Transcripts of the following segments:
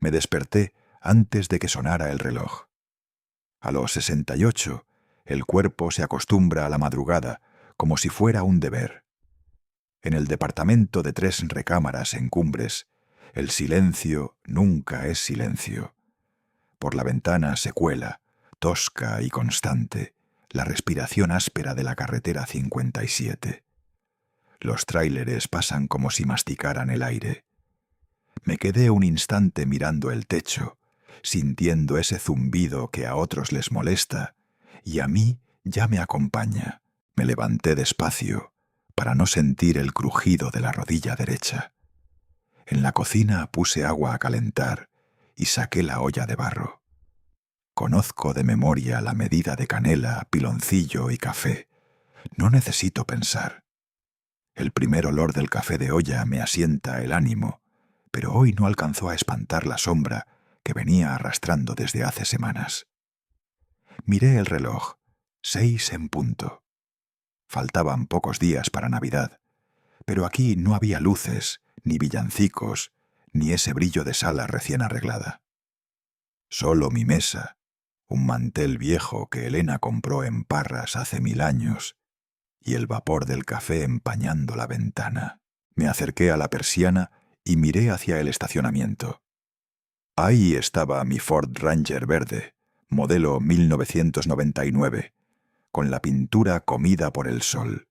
Me desperté antes de que sonara el reloj. A los 68, el cuerpo se acostumbra a la madrugada como si fuera un deber. En el departamento de 3 recámaras en Cumbres, el silencio nunca es silencio. Por la ventana se cuela, tosca y constante, la respiración áspera de la carretera 57. Los tráileres pasan como si masticaran el aire. Me quedé un instante mirando el techo, sintiendo ese zumbido que a otros les molesta, y a mí ya me acompaña. Me levanté despacio, para no sentir el crujido de la rodilla derecha. En la cocina puse agua a calentar y saqué la olla de barro. Conozco de memoria la medida de canela, piloncillo y café. No necesito pensar. El primer olor del café de olla me asienta el ánimo, pero hoy no alcanzó a espantar la sombra que venía arrastrando desde hace semanas. Miré el reloj, 6 en punto. Faltaban pocos días para Navidad, pero aquí no había luces, ni villancicos, ni ese brillo de sala recién arreglada. Solo mi mesa, un mantel viejo que Elena compró en Parras hace 1000 años, y el vapor del café empañando la ventana. Me acerqué a la persiana y miré hacia el estacionamiento. Ahí estaba mi Ford Ranger verde, modelo 1999, con la pintura comida por el sol.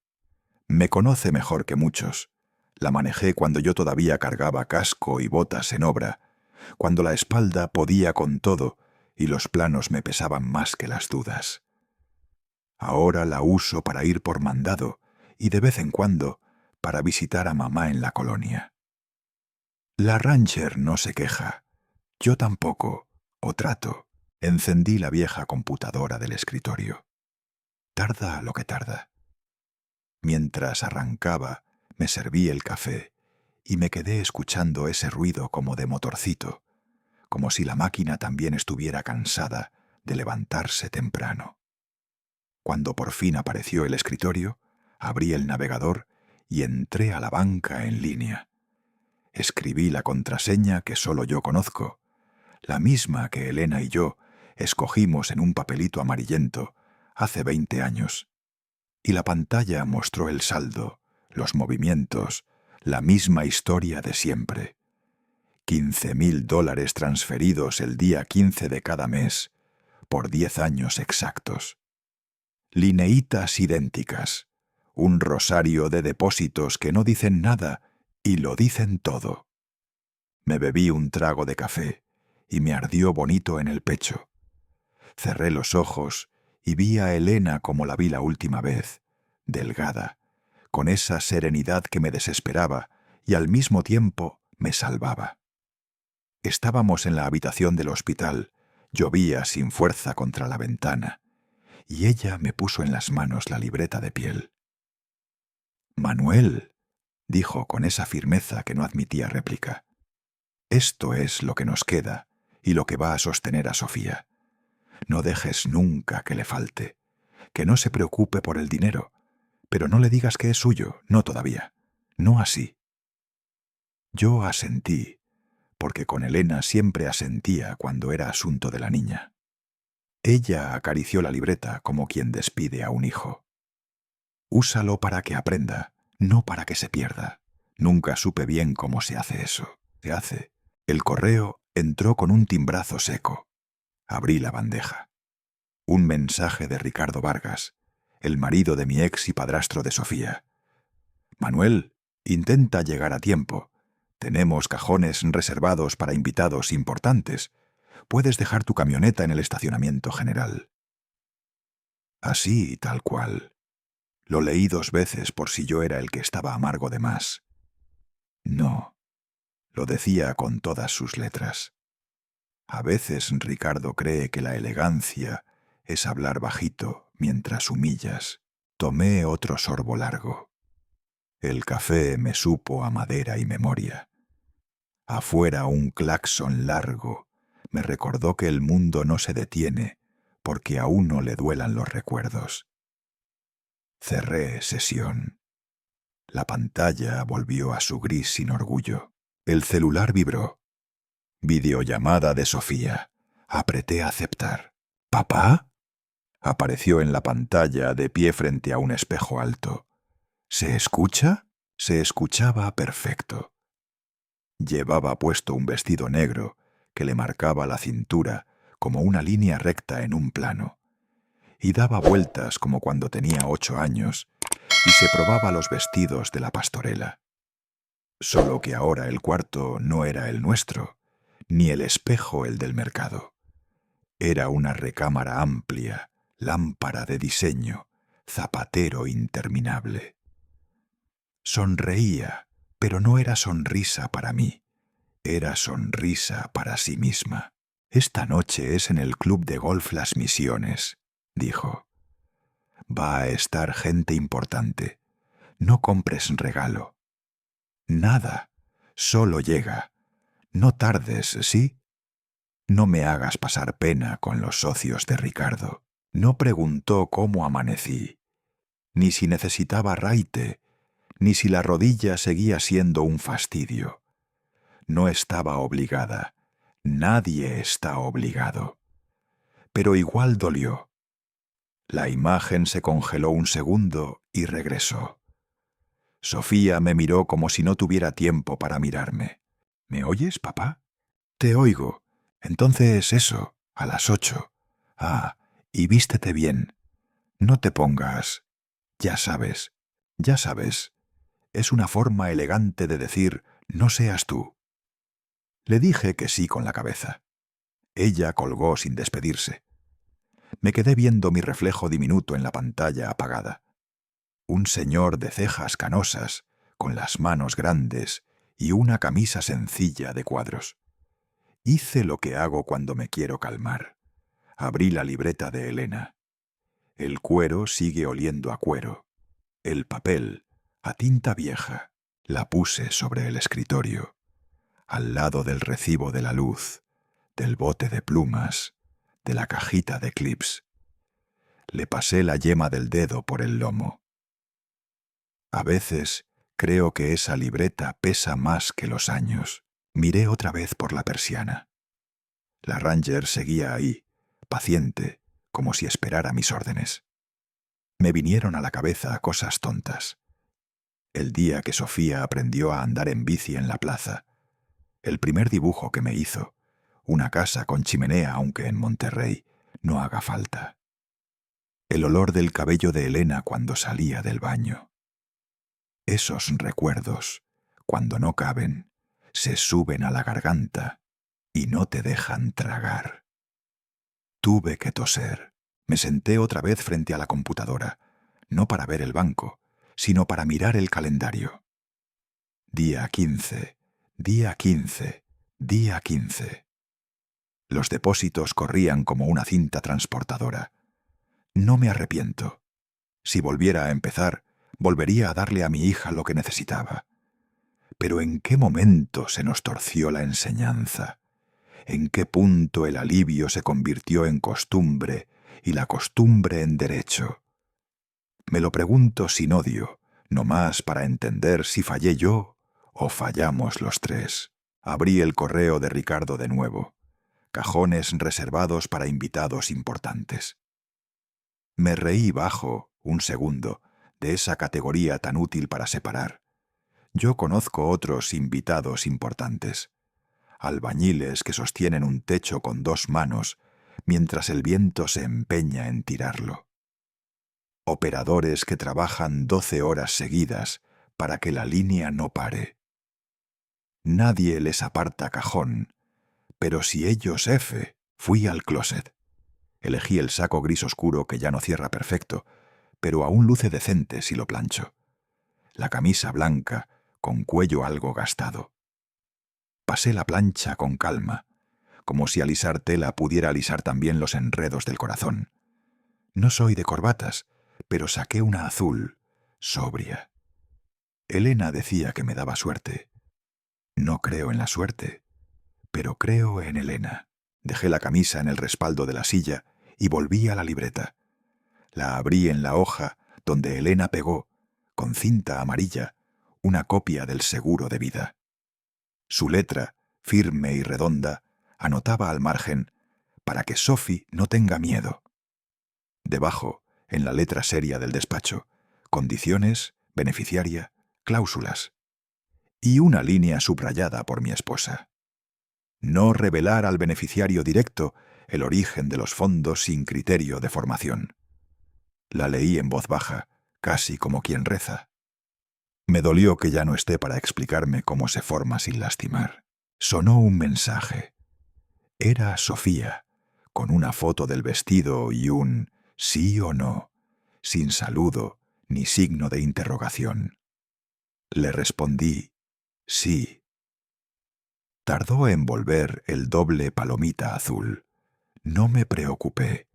Me conoce mejor que muchos. La manejé cuando yo todavía cargaba casco y botas en obra, cuando la espalda podía con todo y los planos me pesaban más que las dudas. Ahora la uso para ir por mandado y de vez en cuando para visitar a mamá en la colonia. La Ranger no se queja. Yo tampoco, o trato. Encendí la vieja computadora del escritorio. Tarda lo que tarda. Mientras arrancaba, me serví el café y me quedé escuchando ese ruido como de motorcito, como si la máquina también estuviera cansada de levantarse temprano. Cuando por fin apareció el escritorio, abrí el navegador y entré a la banca en línea. Escribí la contraseña que solo yo conozco, la misma que Elena y yo escogimos en un papelito amarillento hace 20 años. Y la pantalla mostró el saldo, los movimientos, la misma historia de siempre. $15,000 transferidos el día 15 de cada mes, por 10 años exactos. Lineitas idénticas, un rosario de depósitos que no dicen nada y lo dicen todo. Me bebí un trago de café y me ardió bonito en el pecho. Cerré los ojos y vi a Elena como la vi la última vez, delgada, con esa serenidad que me desesperaba y al mismo tiempo me salvaba. Estábamos en la habitación del hospital, llovía sin fuerza contra la ventana, y ella me puso en las manos la libreta de piel. «Manuel», dijo con esa firmeza que no admitía réplica, «esto es lo que nos queda y lo que va a sostener a Sofía. No dejes nunca que le falte, que no se preocupe por el dinero, pero no le digas que es suyo, no todavía, no así». Yo asentí, porque con Elena siempre asentía cuando era asunto de la niña. Ella acarició la libreta como quien despide a un hijo. «Úsalo para que aprenda, no para que se pierda. Nunca supe bien cómo se hace eso. Se hace». El correo entró con un timbrazo seco. Abrí la bandeja. Un mensaje de Ricardo Vargas, el marido de mi ex y padrastro de Sofía. «Manuel, intenta llegar a tiempo. Tenemos cajones reservados para invitados importantes. Puedes dejar tu camioneta en el estacionamiento general». Así, tal cual. Lo leí 2 veces por si yo era el que estaba amargo de más. No, lo decía con todas sus letras. A veces Ricardo cree que la elegancia es hablar bajito mientras humillas. Tomé otro sorbo largo. El café me supo a madera y memoria. Afuera un claxon largo me recordó que el mundo no se detiene porque a uno le duelan los recuerdos. Cerré sesión. La pantalla volvió a su gris sin orgullo. El celular vibró. Videollamada de Sofía. Apreté a aceptar. ¿Papá? Apareció en la pantalla de pie frente a un espejo alto. ¿Se escucha? Se escuchaba perfecto. Llevaba puesto un vestido negro que le marcaba la cintura como una línea recta en un plano, y daba vueltas como cuando tenía 8 años y se probaba los vestidos de la pastorela. Solo que ahora el cuarto no era el nuestro, ni el espejo el del mercado. Era una recámara amplia, lámpara de diseño, zapatero interminable. Sonreía, pero no era sonrisa para mí, era sonrisa para sí misma. «Esta noche es en el club de golf Las Misiones», dijo. «Va a estar gente importante. No compres regalo. Nada, solo llega. No tardes, ¿sí? No me hagas pasar pena con los socios de Ricardo». No preguntó cómo amanecí, ni si necesitaba raite, ni si la rodilla seguía siendo un fastidio. No estaba obligada. Nadie está obligado. Pero igual dolió. La imagen se congeló un segundo y regresó. Sofía me miró como si no tuviera tiempo para mirarme. «¿Me oyes, papá?» «Te oigo. Entonces eso, a las 8. Ah, y vístete bien. No te pongas. Ya sabes. Es una forma elegante de decir no seas tú». Le dije que sí con la cabeza. Ella colgó sin despedirse. Me quedé viendo mi reflejo diminuto en la pantalla apagada. Un señor de cejas canosas, con las manos grandes y una camisa sencilla de cuadros. Hice lo que hago cuando me quiero calmar. Abrí la libreta de Elena. El cuero sigue oliendo a cuero. El papel, a tinta vieja, la puse sobre el escritorio, al lado del recibo de la luz, del bote de plumas, de la cajita de clips. Le pasé la yema del dedo por el lomo. A veces creo que esa libreta pesa más que los años. Miré otra vez por la persiana. La Ranger seguía ahí, paciente, como si esperara mis órdenes. Me vinieron a la cabeza cosas tontas. El día que Sofía aprendió a andar en bici en la plaza. El primer dibujo que me hizo. Una casa con chimenea, aunque en Monterrey no haga falta. El olor del cabello de Elena cuando salía del baño. Esos recuerdos, cuando no caben, se suben a la garganta y no te dejan tragar. Tuve que toser. Me senté otra vez frente a la computadora, no para ver el banco, sino para mirar el calendario. Día 15, día 15, día 15. Los depósitos corrían como una cinta transportadora. No me arrepiento. Si volviera a empezar, volvería a darle a mi hija lo que necesitaba. Pero ¿en qué momento se nos torció la enseñanza? ¿En qué punto el alivio se convirtió en costumbre y la costumbre en derecho? Me lo pregunto sin odio, nomás para entender si fallé yo o fallamos los tres. Abrí el correo de Ricardo de nuevo. Cajones reservados para invitados importantes. Me reí bajo, un segundo, de esa categoría tan útil para separar. Yo conozco otros invitados importantes. Albañiles que sostienen un techo con 2 manos mientras el viento se empeña en tirarlo. Operadores que trabajan 12 horas seguidas para que la línea no pare. Nadie les aparta cajón, pero si ellos fui al closet. Elegí el saco gris oscuro que ya no cierra perfecto, pero aún luce decente si lo plancho. La camisa blanca, con cuello algo gastado. Pasé la plancha con calma, como si alisar tela pudiera alisar también los enredos del corazón. No soy de corbatas, pero saqué una azul, sobria. Elena decía que me daba suerte. No creo en la suerte, pero creo en Elena. Dejé la camisa en el respaldo de la silla y volví a la libreta. La abrí en la hoja donde Elena pegó, con cinta amarilla, una copia del seguro de vida. Su letra, firme y redonda, anotaba al margen: «Para que Sophie no tenga miedo». Debajo, en la letra seria del despacho: «Condiciones, beneficiaria, cláusulas». Y una línea subrayada por mi esposa: «No revelar al beneficiario directo el origen de los fondos sin criterio de formación». La leí en voz baja, casi como quien reza. Me dolió que ya no esté para explicarme cómo se forma sin lastimar. Sonó un mensaje. Era Sofía, con una foto del vestido y un sí o no, sin saludo ni signo de interrogación. Le respondí sí. Tardó en volver el doble palomita azul. No me preocupé.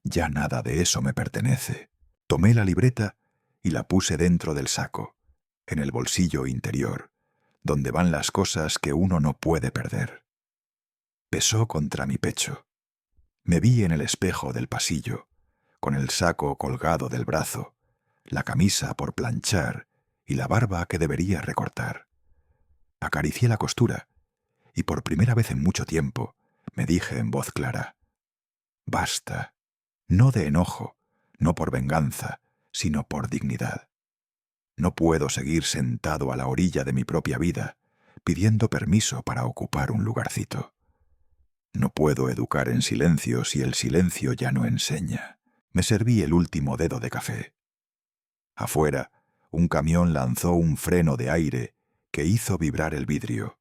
Ya nada de eso me pertenece. Tomé la libreta y la puse dentro del saco, en el bolsillo interior, donde van las cosas que uno no puede perder. Pesó contra mi pecho. Me vi en el espejo del pasillo, con el saco colgado del brazo, la camisa por planchar y la barba que debería recortar. Acaricié la costura y por primera vez en mucho tiempo me dije en voz clara: «Basta». No de enojo, no por venganza, sino por dignidad. No puedo seguir sentado a la orilla de mi propia vida, pidiendo permiso para ocupar un lugarcito. No puedo educar en silencio si el silencio ya no enseña. Me serví el último dedo de café. Afuera, un camión lanzó un freno de aire que hizo vibrar el vidrio.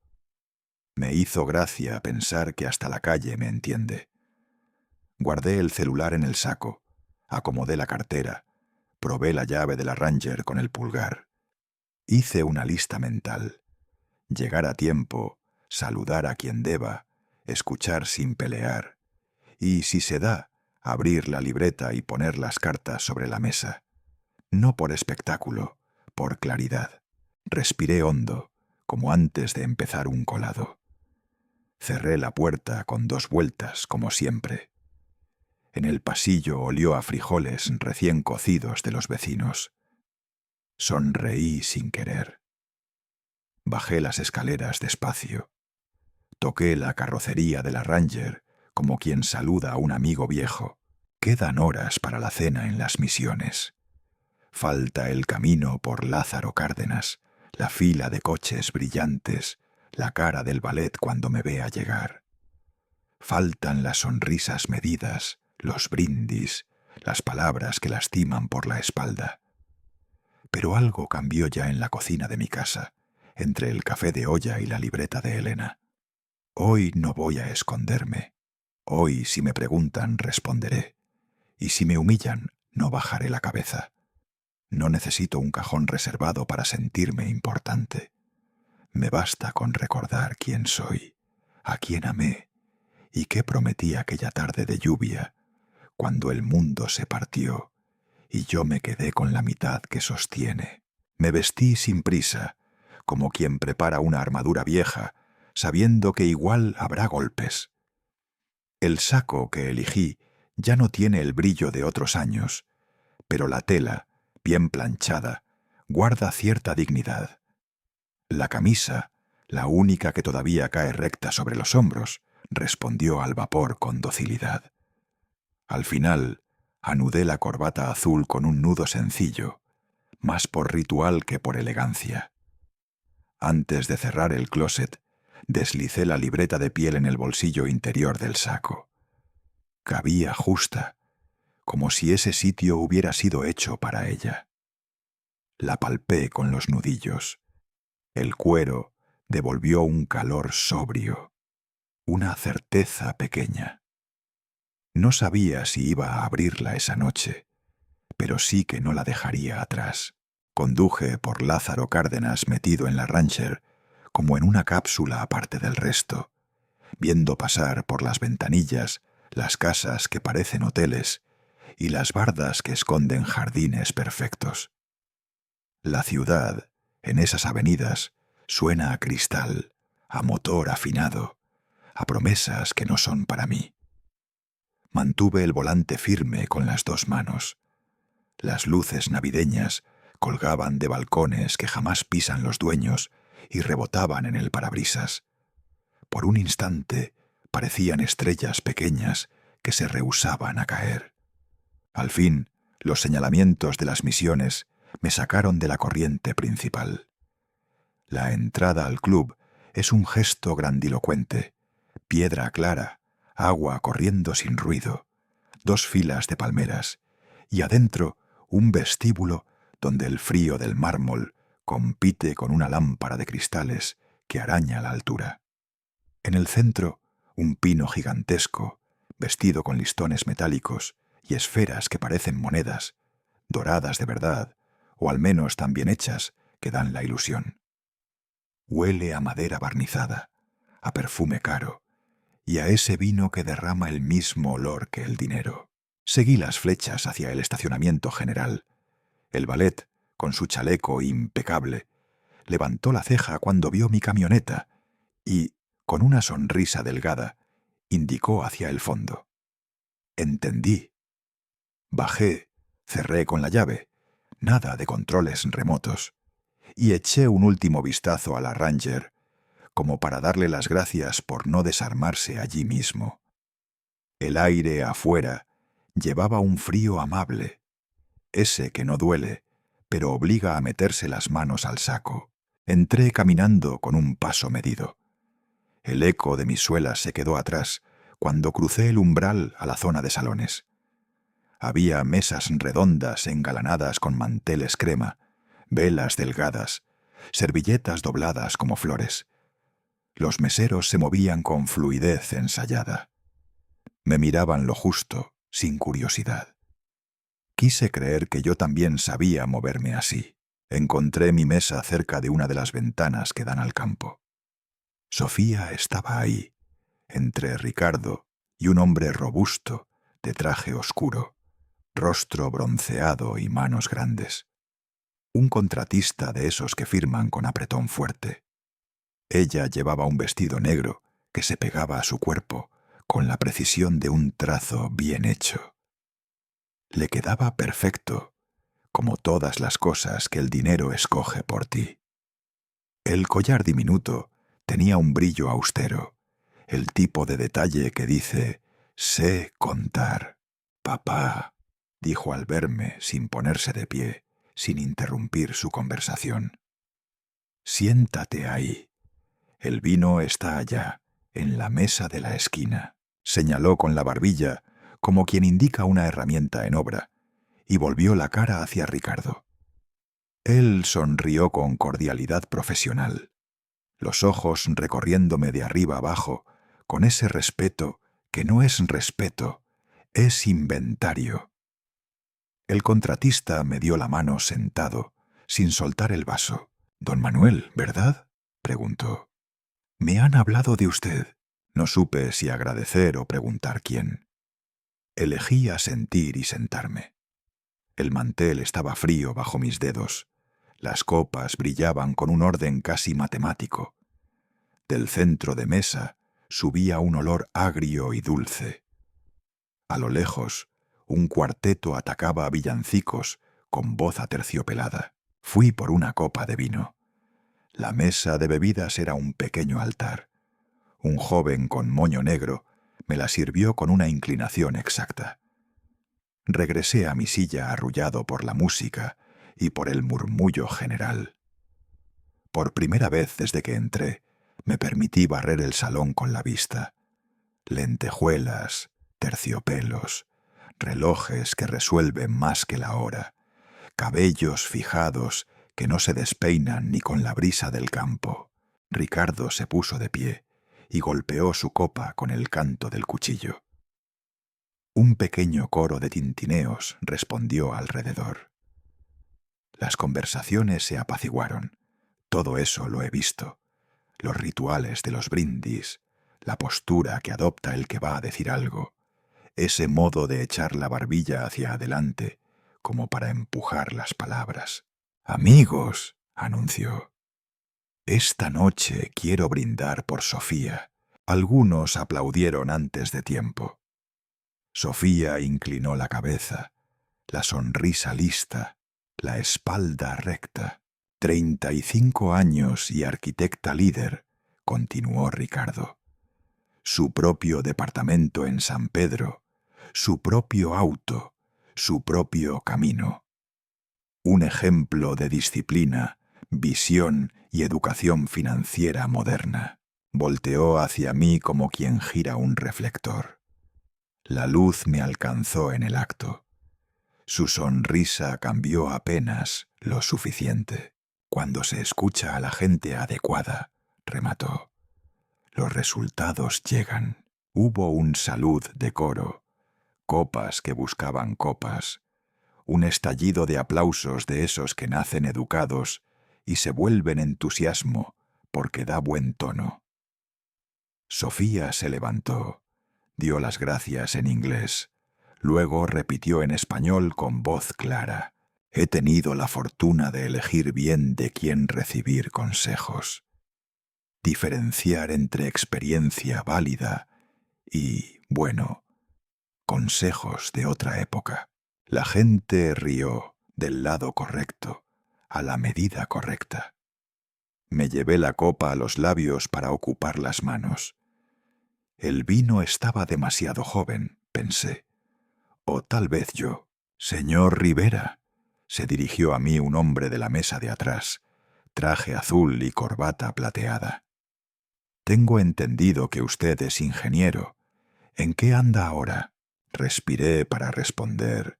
Me hizo gracia pensar que hasta la calle me entiende. Guardé el celular en el saco, acomodé la cartera, probé la llave de la Ranger con el pulgar. Hice una lista mental: llegar a tiempo, saludar a quien deba, escuchar sin pelear, y, si se da, abrir la libreta y poner las cartas sobre la mesa. No por espectáculo, por claridad. Respiré hondo, como antes de empezar un colado. Cerré la puerta con 2 vueltas, como siempre. En el pasillo olió a frijoles recién cocidos de los vecinos. Sonreí sin querer. Bajé las escaleras despacio. Toqué la carrocería de la Ranger como quien saluda a un amigo viejo. Quedan horas para la cena en las Misiones. Falta el camino por Lázaro Cárdenas, la fila de coches brillantes, la cara del ballet cuando me vea llegar. Faltan las sonrisas medidas, los brindis, las palabras que lastiman por la espalda. Pero algo cambió ya en la cocina de mi casa, entre el café de olla y la libreta de Elena. Hoy no voy a esconderme. Hoy, si me preguntan, responderé. Y si me humillan, no bajaré la cabeza. No necesito un cajón reservado para sentirme importante. Me basta con recordar quién soy, a quién amé y qué prometí aquella tarde de lluvia, cuando el mundo se partió y yo me quedé con la mitad que sostiene. Me vestí sin prisa, como quien prepara una armadura vieja, sabiendo que igual habrá golpes. El saco que elegí ya no tiene el brillo de otros años, pero la tela, bien planchada, guarda cierta dignidad. La camisa, la única que todavía cae recta sobre los hombros, respondió al vapor con docilidad. Al final, anudé la corbata azul con un nudo sencillo, más por ritual que por elegancia. Antes de cerrar el closet, deslicé la libreta de piel en el bolsillo interior del saco. Cabía justa, como si ese sitio hubiera sido hecho para ella. La palpé con los nudillos. El cuero devolvió un calor sobrio, una certeza pequeña. No sabía si iba a abrirla esa noche, pero sí que no la dejaría atrás. Conduje por Lázaro Cárdenas metido en la Ranger, como en una cápsula aparte del resto, viendo pasar por las ventanillas las casas que parecen hoteles y las bardas que esconden jardines perfectos. La ciudad, en esas avenidas, suena a cristal, a motor afinado, a promesas que no son para mí. Mantuve el volante firme con las 2 manos. Las luces navideñas colgaban de balcones que jamás pisan los dueños y rebotaban en el parabrisas. Por un instante parecían estrellas pequeñas que se rehusaban a caer. Al fin, los señalamientos de las misiones me sacaron de la corriente principal. La entrada al club es un gesto grandilocuente, piedra clara, agua corriendo sin ruido, 2 filas de palmeras, y adentro un vestíbulo donde el frío del mármol compite con una lámpara de cristales que araña la altura. En el centro, un pino gigantesco, vestido con listones metálicos y esferas que parecen monedas, doradas de verdad, o al menos tan bien hechas que dan la ilusión. Huele a madera barnizada, a perfume caro, y a ese vino que derrama el mismo olor que el dinero. Seguí las flechas hacia el estacionamiento general. El valet, con su chaleco impecable, levantó la ceja cuando vio mi camioneta y, con una sonrisa delgada, indicó hacia el fondo. Entendí. Bajé, cerré con la llave, nada de controles remotos, y eché un último vistazo a la Ranger, como para darle las gracias por no desarmarse allí mismo. El aire afuera llevaba un frío amable, ese que no duele, pero obliga a meterse las manos al saco. Entré caminando con un paso medido. El eco de mis suelas se quedó atrás cuando crucé el umbral a la zona de salones. Había mesas redondas engalanadas con manteles crema, velas delgadas, servilletas dobladas como flores. Los meseros se movían con fluidez ensayada. Me miraban lo justo, sin curiosidad. Quise creer que yo también sabía moverme así. Encontré mi mesa cerca de una de las ventanas que dan al campo. Sofía estaba ahí, entre Ricardo y un hombre robusto, de traje oscuro, rostro bronceado y manos grandes. Un contratista de esos que firman con apretón fuerte. Ella llevaba un vestido negro que se pegaba a su cuerpo con la precisión de un trazo bien hecho. Le quedaba perfecto, como todas las cosas que el dinero escoge por ti. El collar diminuto tenía un brillo austero, el tipo de detalle que dice, sé contar. Papá, dijo al verme sin ponerse de pie, sin interrumpir su conversación. Siéntate ahí. El vino está allá, en la mesa de la esquina. Señaló con la barbilla, como quien indica una herramienta en obra, y volvió la cara hacia Ricardo. Él sonrió con cordialidad profesional, los ojos recorriéndome de arriba abajo, con ese respeto que no es respeto, es inventario. El contratista me dio la mano sentado, sin soltar el vaso. «Don Manuel, ¿verdad?», preguntó. «Me han hablado de usted». No supe si agradecer o preguntar quién. Elegí asentir y sentarme. El mantel estaba frío bajo mis dedos. Las copas brillaban con un orden casi matemático. Del centro de mesa subía un olor agrio y dulce. A lo lejos, un cuarteto atacaba a villancicos con voz aterciopelada. Fui por una copa de vino. La mesa de bebidas era un pequeño altar. Un joven con moño negro me la sirvió con una inclinación exacta. Regresé a mi silla arrullado por la música y por el murmullo general. Por primera vez desde que entré, me permití barrer el salón con la vista. Lentejuelas, terciopelos, relojes que resuelven más que la hora, cabellos fijados que no se despeinan ni con la brisa del campo. Ricardo se puso de pie y golpeó su copa con el canto del cuchillo. Un pequeño coro de tintineos respondió alrededor. Las conversaciones se apaciguaron. Todo eso lo he visto. Los rituales de los brindis, la postura que adopta el que va a decir algo, ese modo de echar la barbilla hacia adelante, como para empujar las palabras. «Amigos», anunció, «esta noche quiero brindar por Sofía». Algunos aplaudieron antes de tiempo. Sofía inclinó la cabeza, la sonrisa lista, la espalda recta. 35 años y arquitecta líder, continuó Ricardo. su propio departamento en San Pedro, su propio auto, su propio camino. Un ejemplo de disciplina, visión y educación financiera moderna. Volteó hacia mí como quien gira un reflector. La luz me alcanzó en el acto. Su sonrisa cambió apenas lo suficiente. Cuando se escucha a la gente adecuada, remató, los resultados llegan. Hubo un salud de coro, copas que buscaban copas, un estallido de aplausos de esos que nacen educados y se vuelven entusiasmo porque da buen tono. Sofía se levantó, dio las gracias en inglés, luego repitió en español con voz clara. He tenido la fortuna de elegir bien de quién recibir consejos. Diferenciar entre experiencia válida y, bueno, consejos de otra época. La gente rió del lado correcto, a la medida correcta. Me llevé la copa a los labios para ocupar las manos. El vino estaba demasiado joven, pensé. O tal vez yo. Señor Rivera, se dirigió a mí un hombre de la mesa de atrás, traje azul y corbata plateada. Tengo entendido que usted es ingeniero. ¿En qué anda ahora? Respiré para responder,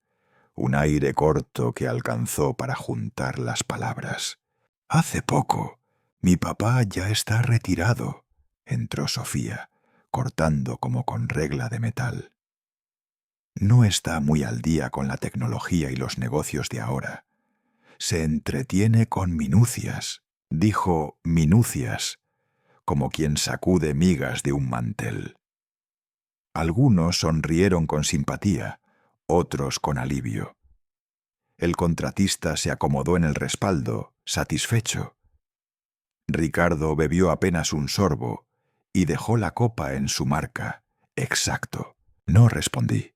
un aire corto que alcanzó para juntar las palabras. Hace poco. Mi papá ya está retirado, entró Sofía, cortando como con regla de metal. No está muy al día con la tecnología y los negocios de ahora. Se entretiene con minucias, dijo minucias, como quien sacude migas de un mantel. Algunos sonrieron con simpatía, otros con alivio. El contratista se acomodó en el respaldo, satisfecho. Ricardo bebió apenas un sorbo y dejó la copa en su marca. Exacto. No respondí.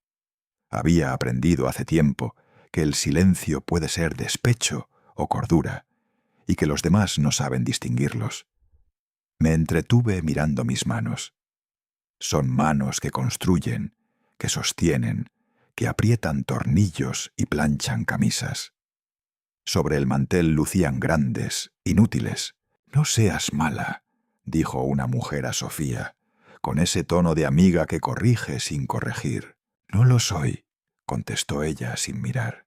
Había aprendido hace tiempo que el silencio puede ser despecho o cordura, y que los demás no saben distinguirlos. Me entretuve mirando mis manos. Son manos que construyen, que sostienen, que aprietan tornillos y planchan camisas. Sobre el mantel lucían grandes, inútiles. No seas mala, dijo una mujer a Sofía, con ese tono de amiga que corrige sin corregir. No lo soy, contestó ella sin mirar.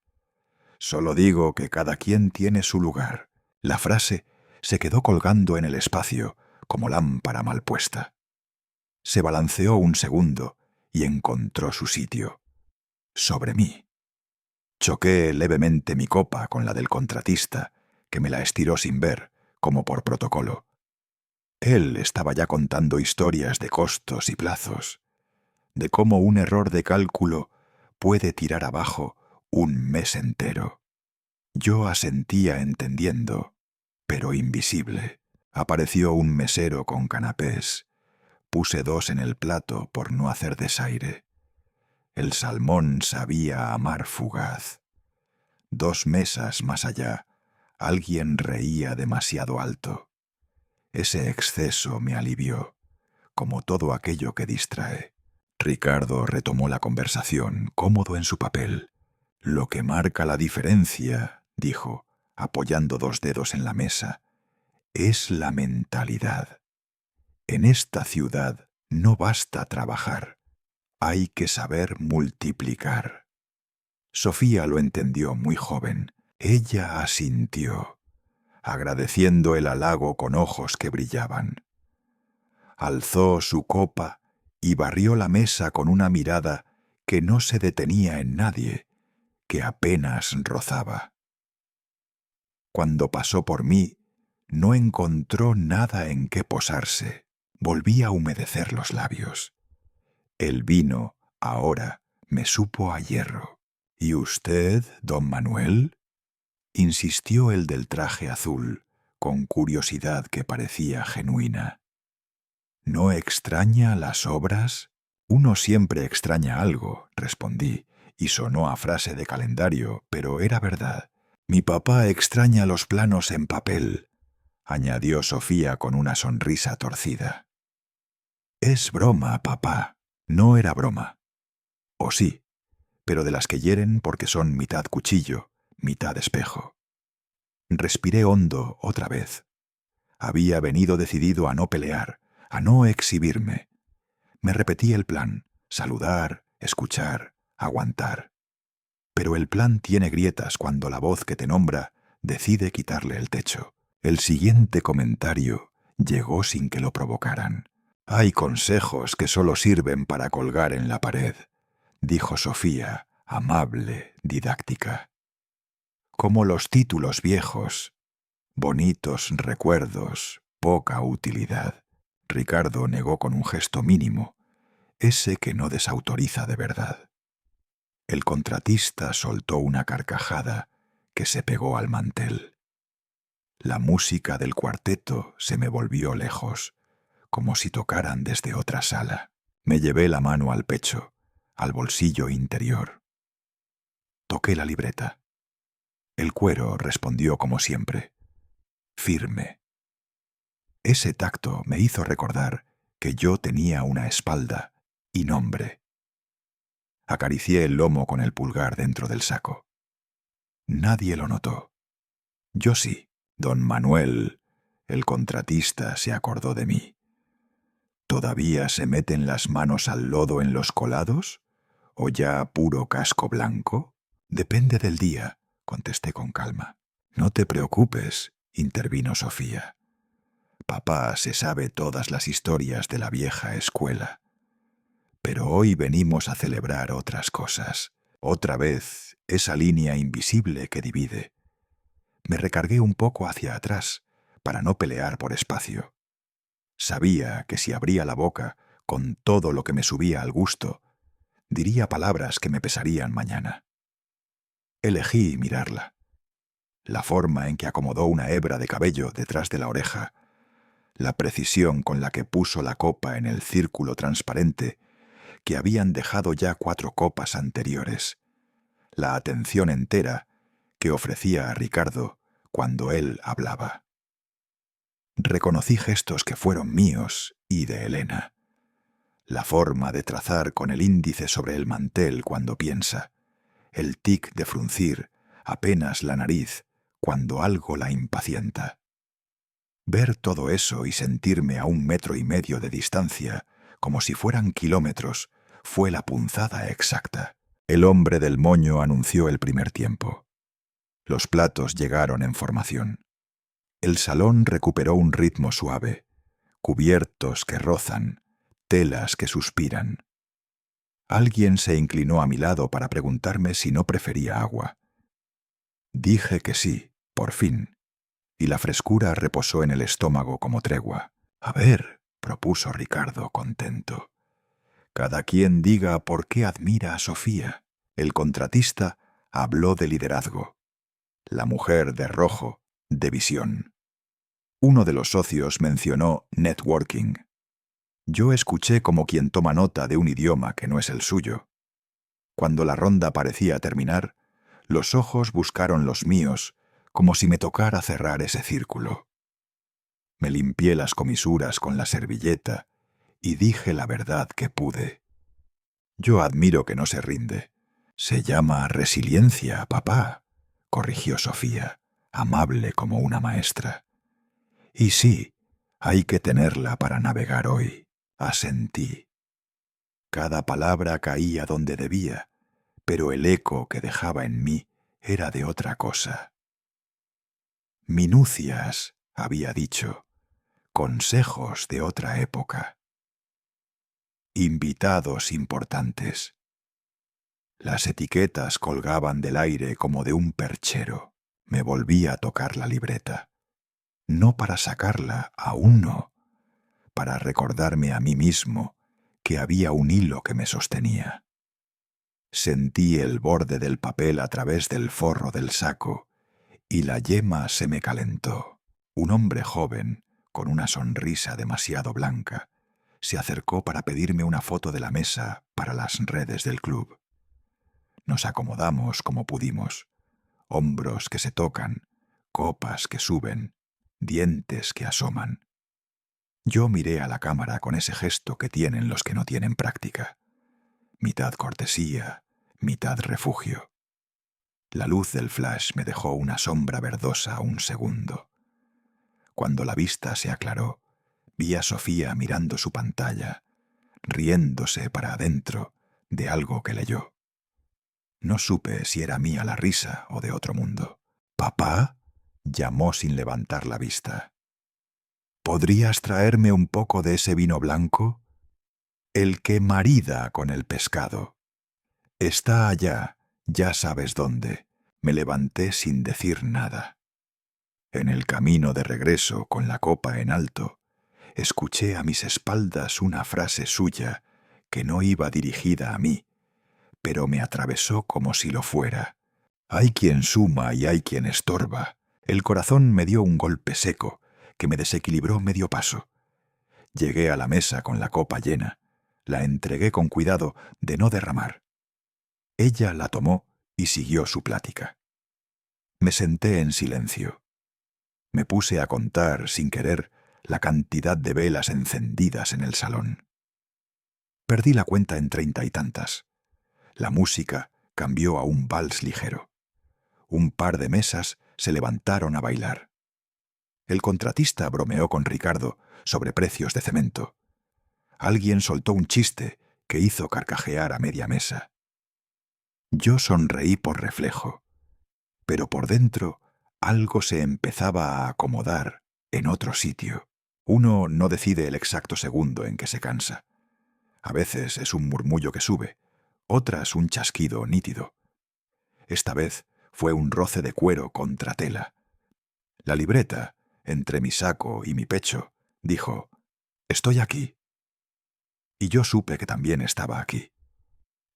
Solo digo que cada quien tiene su lugar. La frase se quedó colgando en el espacio, como lámpara mal puesta. Se balanceó un segundo y encontró su sitio. Sobre mí. Choqué levemente mi copa con la del contratista, que me la estiró sin ver, como por protocolo. Él estaba ya contando historias de costos y plazos, de cómo un error de cálculo puede tirar abajo un mes entero. Yo asentía entendiendo, pero invisible. Apareció un mesero con canapés. Puse 2 en el plato por no hacer desaire. El salmón sabía a mar fugaz. 2 mesas más allá, alguien reía demasiado alto. Ese exceso me alivió, como todo aquello que distrae. Ricardo retomó la conversación, cómodo en su papel. Lo que marca la diferencia, dijo, apoyando 2 dedos en la mesa, es la mentalidad. En esta ciudad no basta trabajar, hay que saber multiplicar. Sofía lo entendió muy joven. Ella asintió, agradeciendo el halago con ojos que brillaban. Alzó su copa y barrió la mesa con una mirada que no se detenía en nadie, que apenas rozaba. Cuando pasó por mí, no encontró nada en qué posarse. Volví a humedecer los labios. El vino, ahora, me supo a hierro. ¿Y usted, don Manuel? Insistió el del traje azul, con curiosidad que parecía genuina. ¿No extraña las obras? Uno siempre extraña algo, respondí, y sonó a frase de calendario, pero era verdad. Mi papá extraña los planos en papel, añadió Sofía con una sonrisa torcida. Es broma, papá. No era broma. O sí, pero de las que hieren porque son mitad cuchillo, mitad espejo. Respiré hondo otra vez. Había venido decidido a no pelear, a no exhibirme. Me repetí el plan: saludar, escuchar, aguantar. Pero el plan tiene grietas cuando la voz que te nombra decide quitarle el techo. El siguiente comentario llegó sin que lo provocaran. Hay consejos que solo sirven para colgar en la pared, dijo Sofía, amable, didáctica. Como los títulos viejos, bonitos recuerdos, poca utilidad. Ricardo negó con un gesto mínimo, ese que no desautoriza de verdad. El contratista soltó una carcajada que se pegó al mantel. La música del cuarteto se me volvió lejos, como si tocaran desde otra sala. Me llevé la mano al pecho, al bolsillo interior. Toqué la libreta. El cuero respondió como siempre, firme. Ese tacto me hizo recordar que yo tenía una espalda y nombre. Acaricié el lomo con el pulgar dentro del saco. Nadie lo notó. Yo sí. Don Manuel, el contratista, se acordó de mí. ¿Todavía se meten las manos al lodo en los colados? ¿O ya puro casco blanco? Depende del día, contesté con calma. No te preocupes, intervino Sofía. Papá se sabe todas las historias de la vieja escuela. Pero hoy venimos a celebrar otras cosas. Otra vez, esa línea invisible que divide. Me recargué un poco hacia atrás, para no pelear por espacio. Sabía que si abría la boca, con todo lo que me subía al gusto, diría palabras que me pesarían mañana. Elegí mirarla. La forma en que acomodó una hebra de cabello detrás de la oreja, la precisión con la que puso la copa en el círculo transparente que habían dejado ya 4 copas anteriores, la atención entera que ofrecía a Ricardo cuando él hablaba. Reconocí gestos que fueron míos y de Elena. La forma de trazar con el índice sobre el mantel cuando piensa, el tic de fruncir apenas la nariz cuando algo la impacienta. Ver todo eso y sentirme a 1,5 metros de distancia, como si fueran kilómetros, fue la punzada exacta. El hombre del moño anunció el primer tiempo. Los platos llegaron en formación. El salón recuperó un ritmo suave, cubiertos que rozan, telas que suspiran. Alguien se inclinó a mi lado para preguntarme si no prefería agua. Dije que sí, por fin, y la frescura reposó en el estómago como tregua. A ver, propuso Ricardo, contento. Cada quien diga por qué admira a Sofía. El contratista habló de liderazgo. La mujer de rojo, de visión. Uno de los socios mencionó networking. Yo escuché como quien toma nota de un idioma que no es el suyo. Cuando la ronda parecía terminar, los ojos buscaron los míos como si me tocara cerrar ese círculo. Me limpié las comisuras con la servilleta y dije la verdad que pude. Yo admiro que no se rinde. Se llama resiliencia, papá, corrigió Sofía, amable como una maestra. Y sí, hay que tenerla para navegar hoy, asentí. Cada palabra caía donde debía, pero el eco que dejaba en mí era de otra cosa. Minucias, había dicho, consejos de otra época. Invitados importantes. Las etiquetas colgaban del aire como de un perchero. Me volví a tocar la libreta. No para sacarla, aún no, para recordarme a mí mismo que había un hilo que me sostenía. Sentí el borde del papel a través del forro del saco y la yema se me calentó. Un hombre joven, con una sonrisa demasiado blanca, se acercó para pedirme una foto de la mesa para las redes del club. Nos acomodamos como pudimos, hombros que se tocan, copas que suben, dientes que asoman. Yo miré a la cámara con ese gesto que tienen los que no tienen práctica. Mitad cortesía, mitad refugio. La luz del flash me dejó una sombra verdosa un segundo. Cuando la vista se aclaró, vi a Sofía mirando su pantalla, riéndose para adentro de algo que leyó. No supe si era mía la risa o de otro mundo. «¿Papá?», llamó sin levantar la vista. «¿Podrías traerme un poco de ese vino blanco? El que marida con el pescado. Está allá, ya sabes dónde». Me levanté sin decir nada. En el camino de regreso, con la copa en alto, escuché a mis espaldas una frase suya que no iba dirigida a mí, pero me atravesó como si lo fuera. Hay quien suma y hay quien estorba. El corazón me dio un golpe seco que me desequilibró medio paso. Llegué a la mesa con la copa llena. La entregué con cuidado de no derramar. Ella la tomó y siguió su plática. Me senté en silencio. Me puse a contar, sin querer, la cantidad de velas encendidas en el salón. Perdí la cuenta en 30 y tantas. La música cambió a un vals ligero. Un par de mesas se levantaron a bailar. El contratista bromeó con Ricardo sobre precios de cemento. Alguien soltó un chiste que hizo carcajear a media mesa. Yo sonreí por reflejo, pero por dentro algo se empezaba a acomodar en otro sitio. Uno no decide el exacto segundo en que se cansa. A veces es un murmullo que sube, otras un chasquido nítido. Esta vez fue un roce de cuero contra tela. La libreta, entre mi saco y mi pecho, dijo: «Estoy aquí». Y yo supe que también estaba aquí.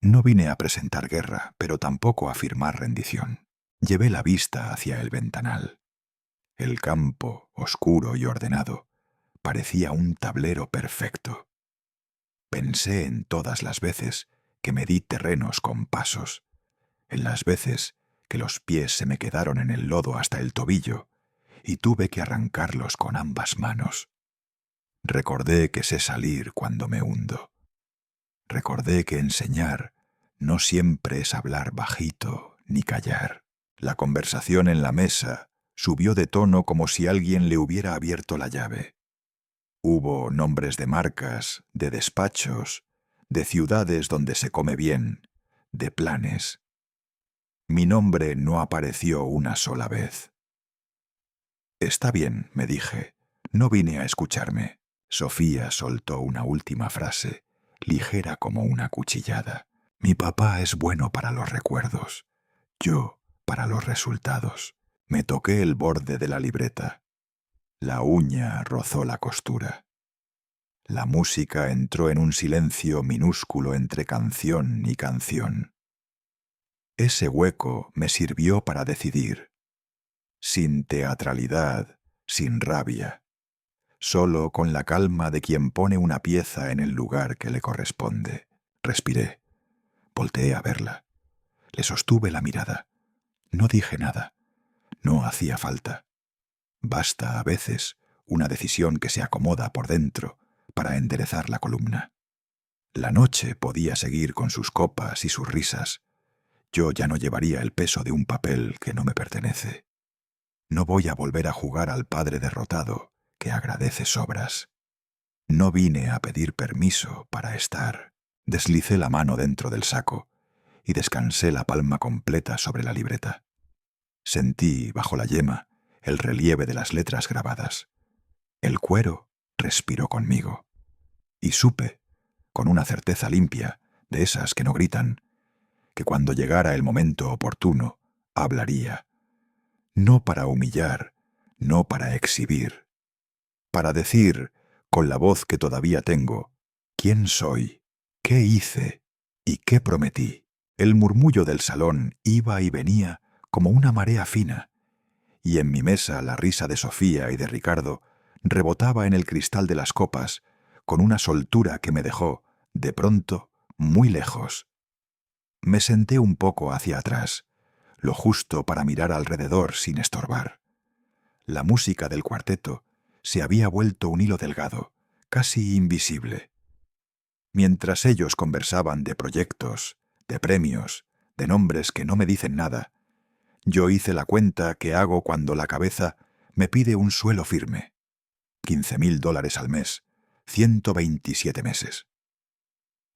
No vine a presentar guerra, pero tampoco a firmar rendición. Llevé la vista hacia el ventanal. El campo, oscuro y ordenado, parecía un tablero perfecto. Pensé en todas las veces que medí terrenos con pasos, en las veces que los pies se me quedaron en el lodo hasta el tobillo y tuve que arrancarlos con ambas manos. Recordé que sé salir cuando me hundo. Recordé que enseñar no siempre es hablar bajito ni callar. La conversación en la mesa subió de tono como si alguien le hubiera abierto la llave. Hubo nombres de marcas, de despachos, de ciudades donde se come bien, de planes. Mi nombre no apareció una sola vez. «Está bien», me dije, «no vine a escucharme». Sofía soltó una última frase, ligera como una cuchillada. «Mi papá es bueno para los recuerdos, yo para los resultados». Me toqué el borde de la libreta. La uña rozó la costura. La música entró en un silencio minúsculo entre canción y canción. Ese hueco me sirvió para decidir. Sin teatralidad, sin rabia. Solo con la calma de quien pone una pieza en el lugar que le corresponde. Respiré. Volteé a verla. Le sostuve la mirada. No dije nada. No hacía falta. Basta a veces una decisión que se acomoda por dentro para enderezar la columna. La noche podía seguir con sus copas y sus risas. Yo ya no llevaría el peso de un papel que no me pertenece. No voy a volver a jugar al padre derrotado que agradece sobras. No vine a pedir permiso para estar. Deslicé la mano dentro del saco y descansé la palma completa sobre la libreta. Sentí, bajo la yema, el relieve de las letras grabadas. El cuero respiró conmigo. Y supe, con una certeza limpia, de esas que no gritan, que cuando llegara el momento oportuno, hablaría. No para humillar, no para exhibir. Para decir, con la voz que todavía tengo, quién soy, qué hice y qué prometí. El murmullo del salón iba y venía como una marea fina, y en mi mesa la risa de Sofía y de Ricardo rebotaba en el cristal de las copas con una soltura que me dejó, de pronto, muy lejos. Me senté un poco hacia atrás, lo justo para mirar alrededor sin estorbar. La música del cuarteto se había vuelto un hilo delgado, casi invisible. Mientras ellos conversaban de proyectos, de premios, de nombres que no me dicen nada, yo hice la cuenta que hago cuando la cabeza me pide un suelo firme. $15,000 al mes, 127 meses.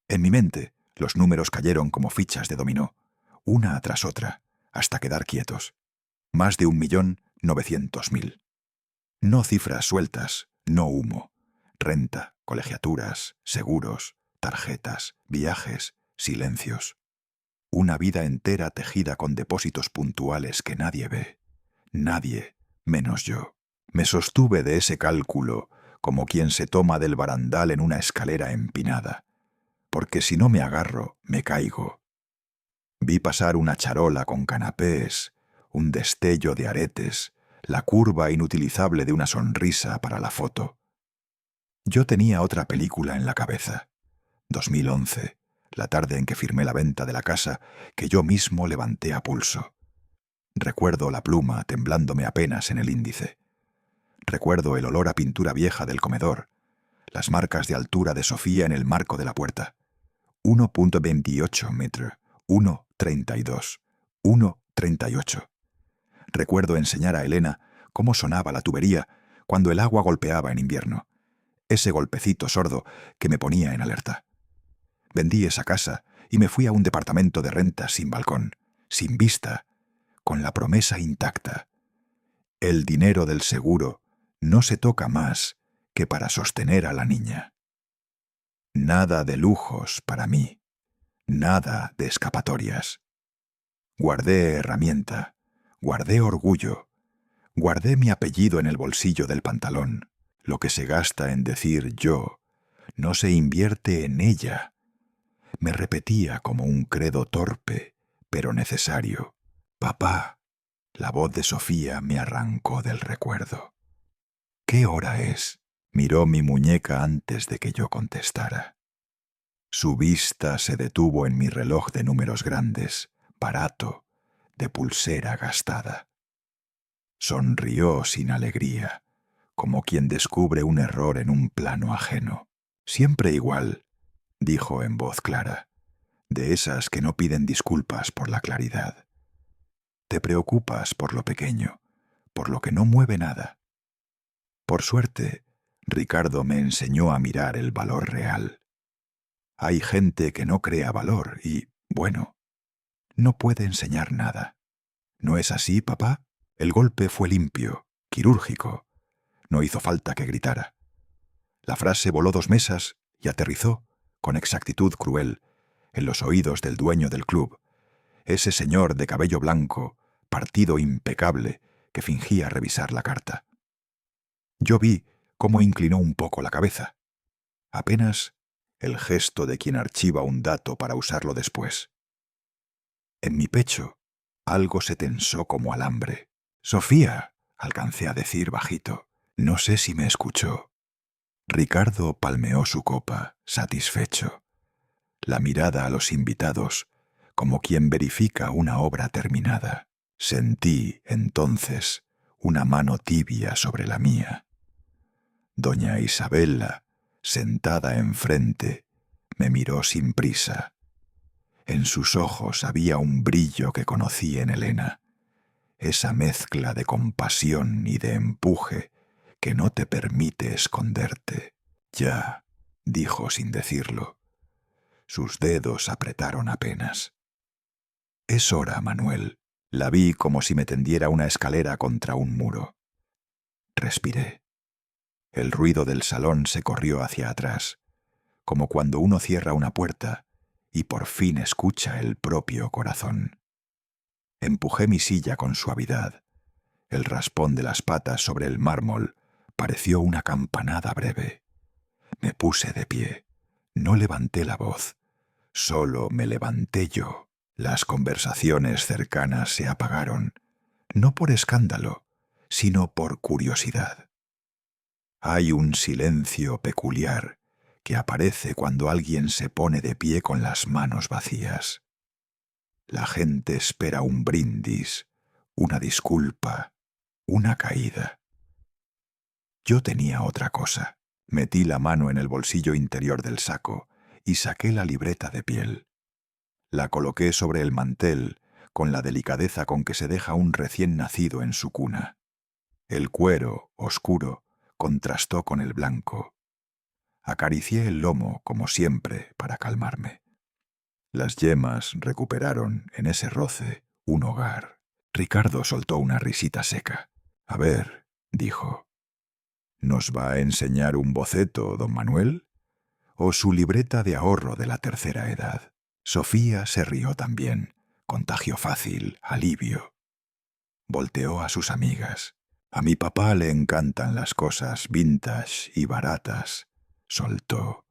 En mi mente, los números cayeron como fichas de dominó, una tras otra, hasta quedar quietos. Más de 1.900.000. No cifras sueltas, no humo. Renta, colegiaturas, seguros, tarjetas, viajes, silencios. Una vida entera tejida con depósitos puntuales que nadie ve. Nadie, menos yo. Me sostuve de ese cálculo como quien se toma del barandal en una escalera empinada, porque si no me agarro, me caigo. Vi pasar una charola con canapés, un destello de aretes, la curva inutilizable de una sonrisa para la foto. Yo tenía otra película en la cabeza. 2011, la tarde en que firmé la venta de la casa que yo mismo levanté a pulso. Recuerdo la pluma temblándome apenas en el índice. Recuerdo el olor a pintura vieja del comedor, las marcas de altura de Sofía en el marco de la puerta. 1.28 metros, 1.32, 1.38. Recuerdo enseñar a Elena cómo sonaba la tubería cuando el agua golpeaba en invierno. Ese golpecito sordo que me ponía en alerta. Vendí esa casa y me fui a un departamento de renta sin balcón, sin vista, con la promesa intacta. El dinero del seguro no se toca más que para sostener a la niña. Nada de lujos para mí, nada de escapatorias. Guardé herramienta, guardé orgullo, guardé mi apellido en el bolsillo del pantalón. Lo que se gasta en decir yo no se invierte en ella. Me repetía como un credo torpe, pero necesario. Papá. La voz de Sofía me arrancó del recuerdo. ¿Qué hora es? Miró mi muñeca antes de que yo contestara. Su vista se detuvo en mi reloj de números grandes, barato, de pulsera gastada. Sonrió sin alegría, como quien descubre un error en un plano ajeno. Siempre igual, dijo en voz clara, de esas que no piden disculpas por la claridad. Te preocupas por lo pequeño, por lo que no mueve nada. Por suerte, Ricardo me enseñó a mirar el valor real. Hay gente que no crea valor y, bueno, no puede enseñar nada. ¿No es así, papá? El golpe fue limpio, quirúrgico. No hizo falta que gritara. La frase voló 2 mesas y aterrizó, con exactitud cruel, en los oídos del dueño del club, ese señor de cabello blanco, partido impecable, que fingía revisar la carta. Yo vi cómo inclinó un poco la cabeza. Apenas el gesto de quien archiva un dato para usarlo después. En mi pecho, algo se tensó como alambre. «Sofía», alcancé a decir bajito. No sé si me escuchó. Ricardo palmeó su copa, satisfecho. La mirada a los invitados, como quien verifica una obra terminada. Sentí, entonces, una mano tibia sobre la mía. Doña Isabela, sentada enfrente, me miró sin prisa. En sus ojos había un brillo que conocí en Elena, esa mezcla de compasión y de empuje que no te permite esconderte. «Ya», dijo sin decirlo. Sus dedos apretaron apenas. «Es hora, Manuel». La vi como si me tendiera una escalera contra un muro. Respiré. El ruido del salón se corrió hacia atrás, como cuando uno cierra una puerta y por fin escucha el propio corazón. Empujé mi silla con suavidad. El raspón de las patas sobre el mármol pareció una campanada breve. Me puse de pie. No levanté la voz. Solo me levanté yo. Las conversaciones cercanas se apagaron, no por escándalo, sino por curiosidad. Hay un silencio peculiar que aparece cuando alguien se pone de pie con las manos vacías. La gente espera un brindis, una disculpa, una caída. Yo tenía otra cosa. Metí la mano en el bolsillo interior del saco y saqué la libreta de piel. La coloqué sobre el mantel con la delicadeza con que se deja un recién nacido en su cuna. El cuero, oscuro, contrastó con el blanco. Acaricié el lomo, como siempre, para calmarme. Las yemas recuperaron, en ese roce, un hogar. Ricardo soltó una risita seca. «A ver», dijo, «¿nos va a enseñar un boceto, don Manuel? ¿O su libreta de ahorro de la tercera edad?» Sofía se rió también. Contagio fácil, alivio. Volteó a sus amigas. «A mi papá le encantan las cosas vintage y baratas», soltó,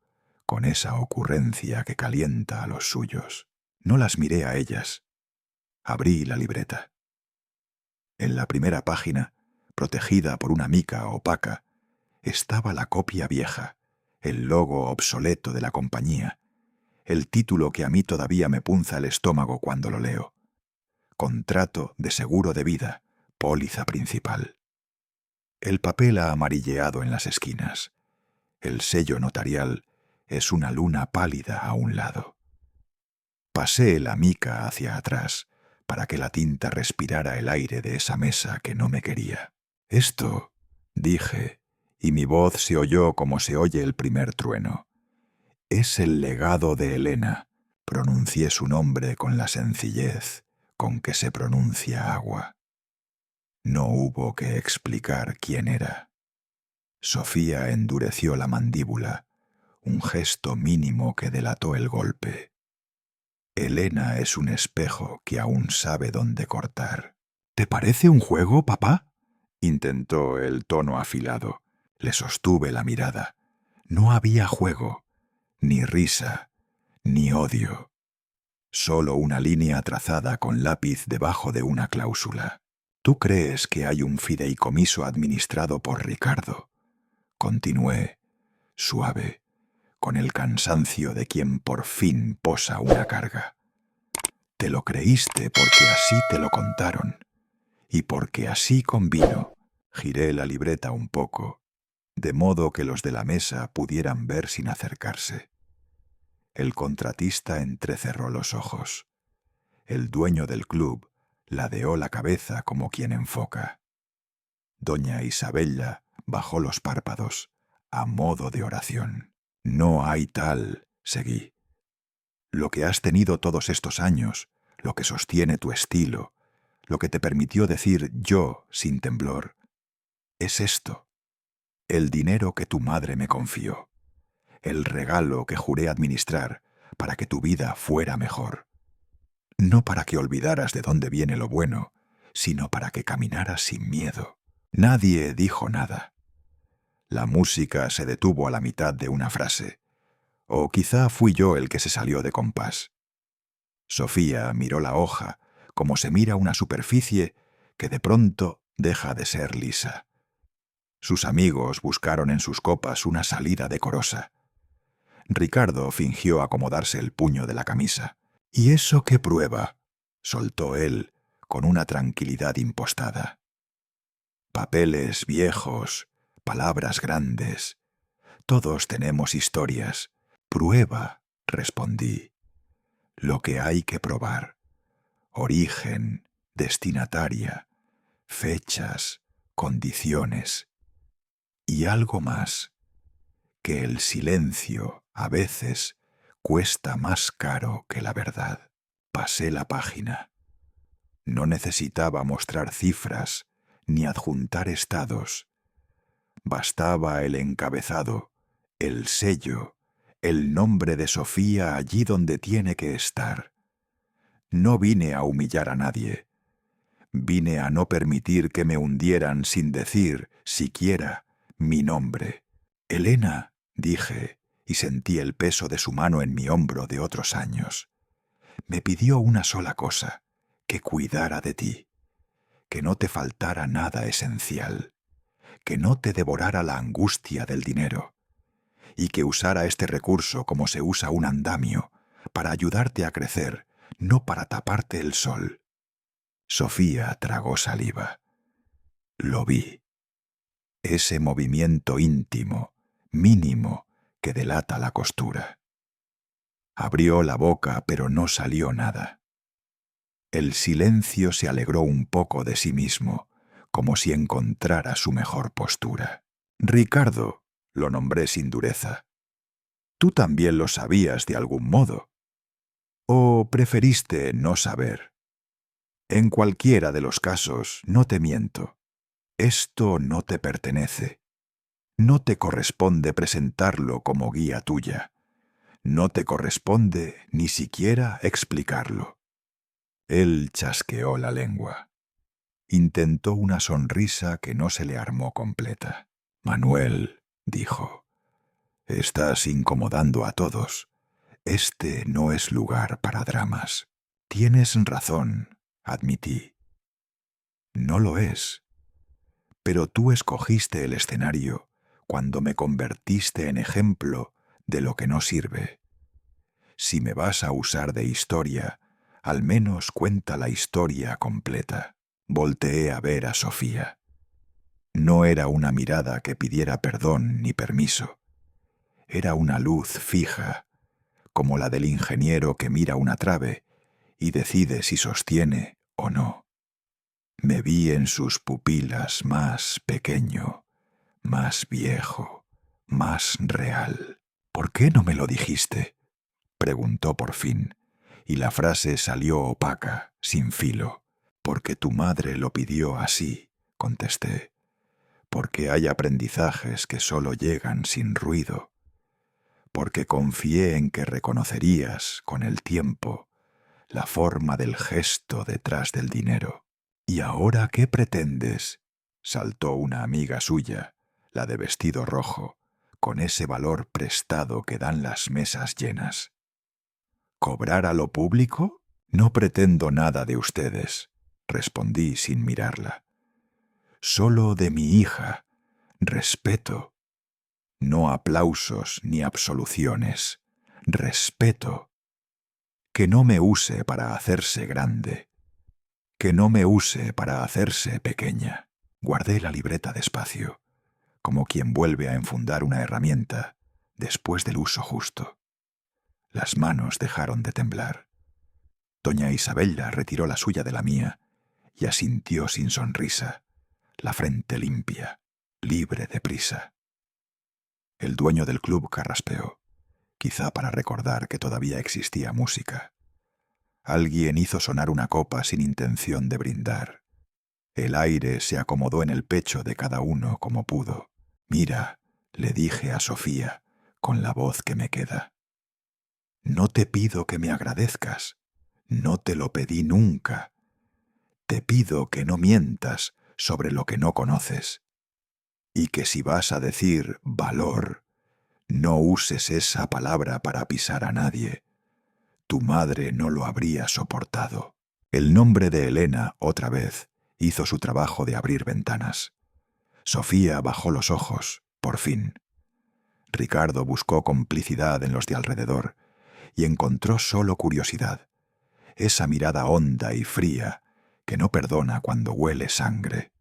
con esa ocurrencia que calienta a los suyos. No las miré a ellas. Abrí la libreta. En la primera página, protegida por una mica opaca, estaba la copia vieja, el logo obsoleto de la compañía, el título que a mí todavía me punza el estómago cuando lo leo. Contrato de seguro de vida, póliza principal. El papel ha amarilleado en las esquinas. El sello notarial es una luna pálida a un lado. Pasé la mica hacia atrás para que la tinta respirara el aire de esa mesa que no me quería. «Esto», dije, y mi voz se oyó como se oye el primer trueno. «Es el legado de Elena». Pronuncié su nombre con la sencillez con que se pronuncia agua. No hubo que explicar quién era. Sofía endureció la mandíbula, un gesto mínimo que delató el golpe. Elena es un espejo que aún sabe dónde cortar. «¿Te parece un juego, papá?», intentó el tono afilado. Le sostuve la mirada. No había juego, ni risa, ni odio. Solo una línea trazada con lápiz debajo de una cláusula. «¿Tú crees que hay un fideicomiso administrado por Ricardo?», continué, suave, con el cansancio de quien por fin posa una carga. «Te lo creíste porque así te lo contaron, y porque así convino». Giré la libreta un poco, de modo que los de la mesa pudieran ver sin acercarse. El contratista entrecerró los ojos. El dueño del club ladeó la cabeza como quien enfoca. Doña Isabella bajó los párpados, a modo de oración. «No hay tal», seguí. «Lo que has tenido todos estos años, lo que sostiene tu estilo, lo que te permitió decir yo sin temblor, es esto: el dinero que tu madre me confió, el regalo que juré administrar para que tu vida fuera mejor. No para que olvidaras de dónde viene lo bueno, sino para que caminaras sin miedo». Nadie dijo nada. La música se detuvo a la mitad de una frase. O quizá fui yo el que se salió de compás. Sofía miró la hoja como se mira una superficie que de pronto deja de ser lisa. Sus amigos buscaron en sus copas una salida decorosa. Ricardo fingió acomodarse el puño de la camisa. «¿Y eso qué prueba?», soltó él con una tranquilidad impostada. «Papeles viejos, palabras grandes. Todos tenemos historias. Prueba», respondí, «lo que hay que probar. Origen, destinataria, fechas, condiciones. Y algo más, que el silencio, a veces, cuesta más caro que la verdad». Pasé la página. No necesitaba mostrar cifras ni adjuntar estados. Bastaba el encabezado, el sello, el nombre de Sofía allí donde tiene que estar. No vine a humillar a nadie. Vine a no permitir que me hundieran sin decir, siquiera, mi nombre. «Elena», dije, y sentí el peso de su mano en mi hombro de otros años. Me pidió una sola cosa: que cuidara de ti, que no te faltara nada esencial, que no te devorara la angustia del dinero, y que usara este recurso como se usa un andamio, para ayudarte a crecer, no para taparte el sol. Sofía tragó saliva. Lo vi. Ese movimiento íntimo, mínimo que delata la costura. Abrió la boca, pero no salió nada. El silencio se alegró un poco de sí mismo, como si encontrara su mejor postura. Ricardo, lo nombré sin dureza. Tú también lo sabías de algún modo. ¿O preferiste no saber? En cualquiera de los casos, no te miento. Esto no te pertenece. No te corresponde presentarlo como guía tuya. No te corresponde ni siquiera explicarlo. Él chasqueó la lengua. Intentó una sonrisa que no se le armó completa. Manuel, dijo, estás incomodando a todos. Este no es lugar para dramas. Tienes razón, admití. No lo es. Pero tú escogiste el escenario cuando me convertiste en ejemplo de lo que no sirve. Si me vas a usar de historia, al menos cuenta la historia completa. Volteé a ver a Sofía. No era una mirada que pidiera perdón ni permiso. Era una luz fija, como la del ingeniero que mira una trave y decide si sostiene o no. Me vi en sus pupilas más pequeño, más viejo, más real. ¿Por qué no me lo dijiste?, preguntó por fin, y la frase salió opaca, sin filo. Porque tu madre lo pidió así, contesté. Porque hay aprendizajes que solo llegan sin ruido. Porque confié en que reconocerías, con el tiempo, la forma del gesto detrás del dinero. ¿Y ahora qué pretendes?, saltó una amiga suya, la de vestido rojo, con ese valor prestado que dan las mesas llenas. ¿Cobrar a lo público? No pretendo nada de ustedes, respondí sin mirarla. Solo de mi hija, respeto. No aplausos ni absoluciones, respeto. Que no me use para hacerse grande. Que no me use para hacerse pequeña. Guardé la libreta despacio, como quien vuelve a enfundar una herramienta después del uso justo. Las manos dejaron de temblar. Doña Isabella retiró la suya de la mía y asintió sin sonrisa, la frente limpia, libre de prisa. El dueño del club carraspeó, quizá para recordar que todavía existía música. Alguien hizo sonar una copa sin intención de brindar. El aire se acomodó en el pecho de cada uno como pudo. Mira, le dije a Sofía, con la voz que me queda. No te pido que me agradezcas. No te lo pedí nunca. Te pido que no mientas sobre lo que no conoces. Y que si vas a decir valor, no uses esa palabra para pisar a nadie. Tu madre no lo habría soportado. El nombre de Elena, otra vez, hizo su trabajo de abrir ventanas. Sofía bajó los ojos, por fin. Ricardo buscó complicidad en los de alrededor y encontró solo curiosidad, esa mirada honda y fría que no perdona cuando huele sangre.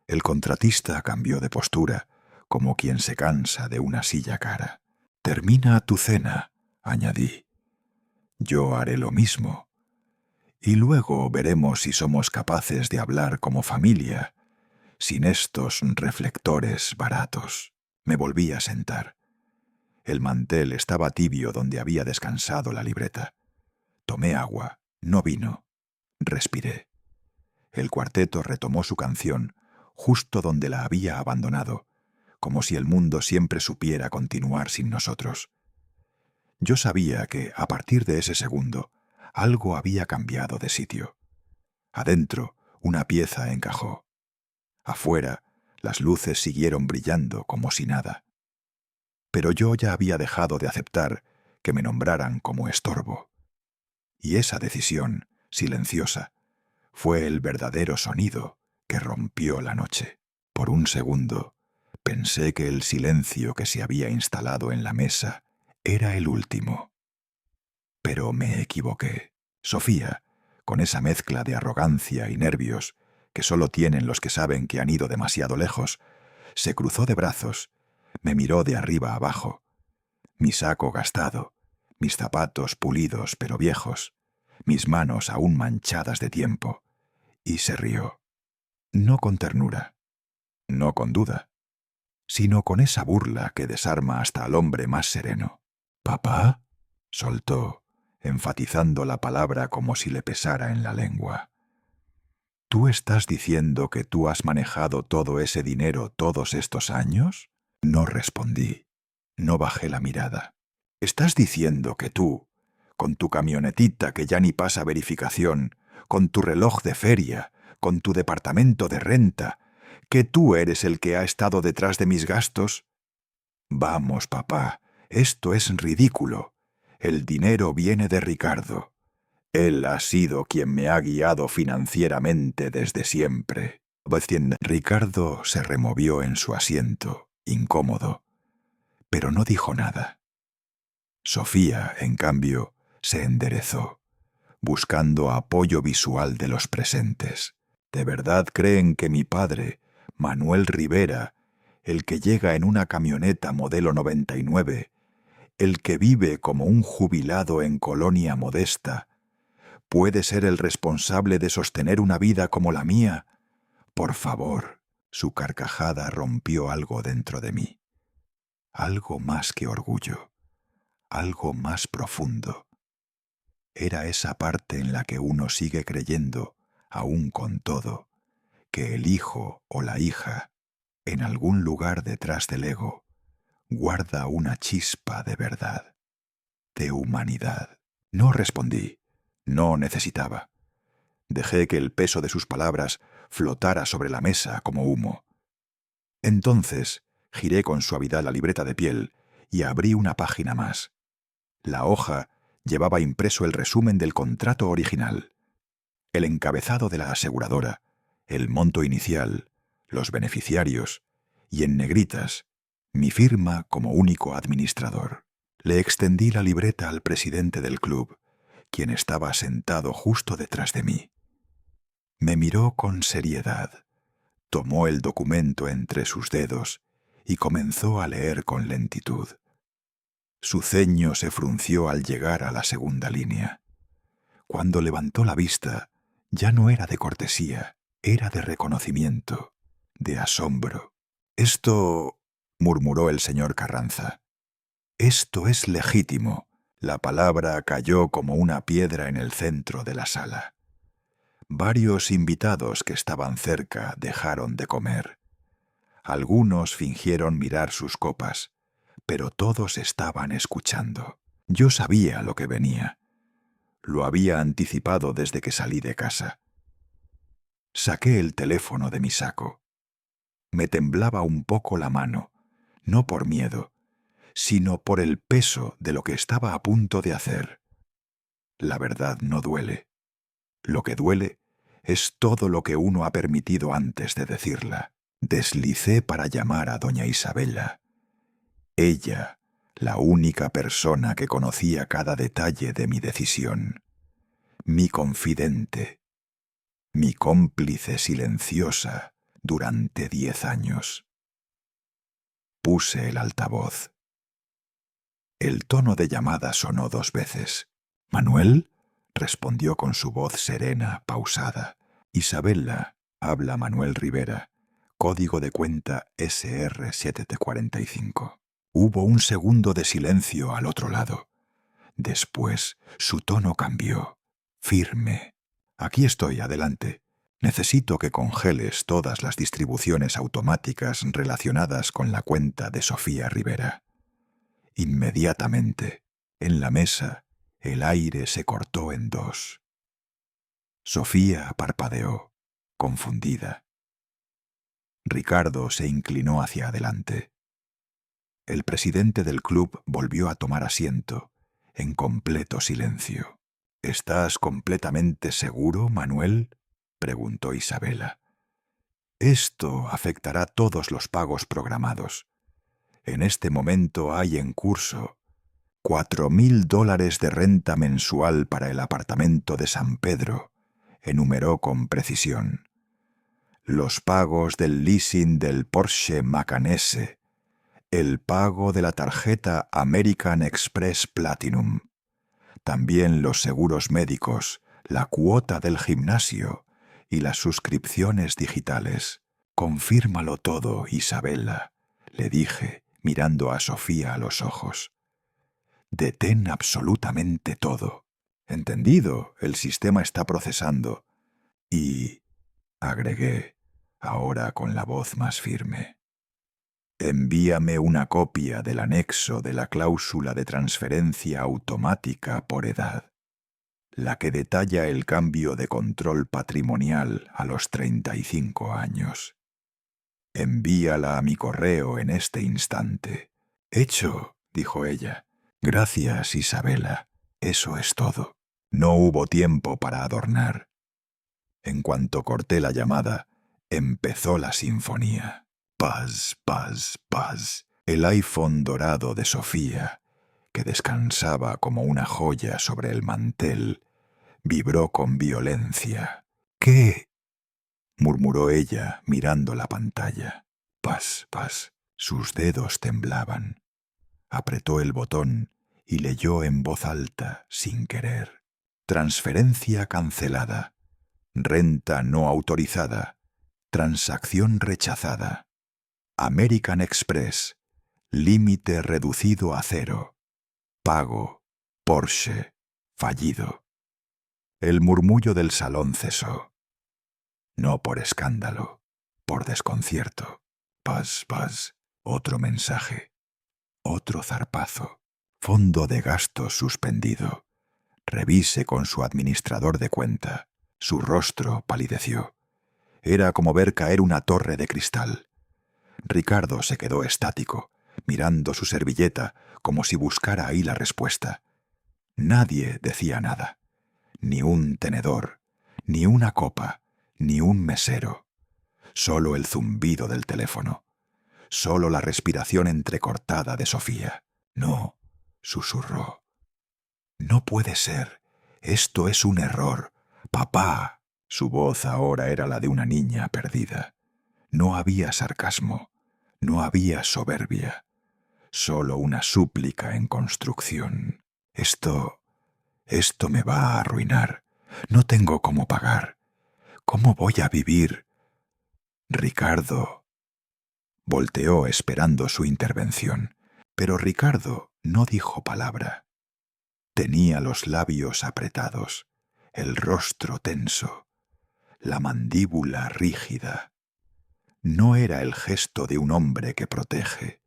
El contratista cambió de postura, como quien se cansa de una silla cara. «Termina tu cena», añadí. «Yo haré lo mismo. Y luego veremos si somos capaces de hablar como familia, sin estos reflectores baratos». Me volví a sentar. El mantel estaba tibio donde había descansado la libreta. Tomé agua, no vino. Respiré. El cuarteto retomó su canción justo donde la había abandonado, como si el mundo siempre supiera continuar sin nosotros. Yo sabía que, a partir de ese segundo, algo había cambiado de sitio. Adentro, una pieza encajó. Afuera, las luces siguieron brillando como si nada. Pero yo ya había dejado de aceptar que me nombraran como estorbo. Y esa decisión, silenciosa, fue el verdadero sonido que rompió la noche. Por un segundo, pensé que el silencio que se había instalado en la mesa era el último. Pero me equivoqué. Sofía, con esa mezcla de arrogancia y nervios que solo tienen los que saben que han ido demasiado lejos, se cruzó de brazos Me miró de arriba abajo. Mi saco gastado, mis zapatos pulidos pero viejos, mis manos aún manchadas de tiempo, y se rió. No con ternura, no con duda, sino con esa burla que desarma hasta al hombre más sereno. «¿Papá?», soltó, enfatizando la palabra como si le pesara en la lengua. «¿Tú estás diciendo que tú has manejado todo ese dinero todos estos años?». No respondí. No bajé la mirada. «¿Estás diciendo que tú, con tu camionetita que ya ni pasa verificación, con tu reloj de feria, con tu departamento de renta, que tú eres el que ha estado detrás de mis gastos?» «Vamos, papá, esto es ridículo. El dinero viene de Ricardo. Él ha sido quien me ha guiado financieramente desde siempre». Ricardo se removió en su asiento, incómodo, pero no dijo nada. Sofía, en cambio, se enderezó, buscando apoyo visual de los presentes. ¿De verdad creen que mi padre, Manuel Rivera, el que llega en una camioneta modelo 99, el que vive como un jubilado en colonia modesta, puede ser el responsable de sostener una vida como la mía? Por favor. Su carcajada rompió algo dentro de mí. Algo más que orgullo. Algo más profundo. Era esa parte en la que uno sigue creyendo, aún con todo, que el hijo o la hija, en algún lugar detrás del ego, guarda una chispa de verdad, de humanidad. No respondí. No necesitaba. Dejé que el peso de sus palabras flotara sobre la mesa como humo. Entonces giré con suavidad la libreta de piel y abrí una página más. La hoja llevaba impreso el resumen del contrato original, el encabezado de la aseguradora, el monto inicial, los beneficiarios y, en negritas, mi firma como único administrador. Le extendí la libreta al presidente del club, quien estaba sentado justo detrás de mí. Me miró con seriedad, tomó el documento entre sus dedos y comenzó a leer con lentitud. Su ceño se frunció al llegar a la segunda línea. Cuando levantó la vista, ya no era de cortesía, era de reconocimiento, de asombro. «Esto», murmuró el señor Carranza, «esto es legítimo». La palabra cayó como una piedra en el centro de la sala. Varios invitados que estaban cerca dejaron de comer. Algunos fingieron mirar sus copas, pero todos estaban escuchando. Yo sabía lo que venía. Lo había anticipado desde que salí de casa. Saqué el teléfono de mi saco. Me temblaba un poco la mano, no por miedo, sino por el peso de lo que estaba a punto de hacer. La verdad no duele. Lo que duele es todo lo que uno ha permitido antes de decirla. Deslicé para llamar a doña Isabela. Ella, la única persona que conocía cada detalle de mi decisión. Mi confidente. Mi cómplice silenciosa durante 10 años. Puse el altavoz. El tono de llamada sonó 2 veces. «¿Manuel?», respondió con su voz serena, pausada. «Isabela, habla Manuel Rivera. Código de cuenta SR7T45». Hubo un segundo de silencio al otro lado. Después su tono cambió. Firme. «Aquí estoy, adelante. Necesito que congeles todas las distribuciones automáticas relacionadas con la cuenta de Sofía Rivera». Inmediatamente, en la mesa, el aire se cortó en 2. Sofía parpadeó, confundida. Ricardo se inclinó hacia adelante. El presidente del club volvió a tomar asiento, en completo silencio. «¿Estás completamente seguro, Manuel?», preguntó Isabela. «Esto afectará todos los pagos programados. En este momento hay en curso $4.000 de renta mensual para el apartamento de San Pedro», enumeró con precisión. «Los pagos del leasing del Porsche Macan S, el pago de la tarjeta American Express Platinum, también los seguros médicos, la cuota del gimnasio y las suscripciones digitales. Confírmalo todo, Isabella, le dije, mirando a Sofía a los ojos. Detén absolutamente todo. Entendido, el sistema está procesando. Y, agregué, ahora con la voz más firme, envíame una copia del anexo de la cláusula de transferencia automática por edad, la que detalla el cambio de control patrimonial a los 35 años. Envíala a mi correo en este instante. Hecho, dijo ella. Gracias, Isabella. Eso es todo. No hubo tiempo para adornar. En cuanto corté la llamada, empezó la sinfonía. Paz, paz, paz. El iPhone dorado de Sofía, que descansaba como una joya sobre el mantel, vibró con violencia. ¿Qué? Murmuró ella, mirando la pantalla. Paz, paz. Sus dedos temblaban. Apretó el botón y leyó en voz alta, sin querer. Transferencia cancelada. Renta no autorizada. Transacción rechazada. American Express. Límite reducido a 0. Pago. Porsche. Fallido. El murmullo del salón cesó. No por escándalo, por desconcierto. Paz, paz. Otro mensaje. Otro zarpazo. Fondo de gastos suspendido. Revise con su administrador de cuenta. Su rostro palideció. Era como ver caer una torre de cristal. Ricardo se quedó estático, mirando su servilleta como si buscara ahí la respuesta. Nadie decía nada. Ni un tenedor, ni una copa, ni un mesero. Solo el zumbido del teléfono. Solo la respiración entrecortada de Sofía. No, susurró. No puede ser. Esto es un error. Papá. Su voz ahora era la de una niña perdida. No había sarcasmo. No había soberbia. Solo una súplica en construcción. Esto me va a arruinar. No tengo cómo pagar. ¿Cómo voy a vivir? Ricardo. Volteó esperando su intervención, pero Ricardo no dijo palabra. Tenía los labios apretados, el rostro tenso, la mandíbula rígida. No era el gesto de un hombre que protege,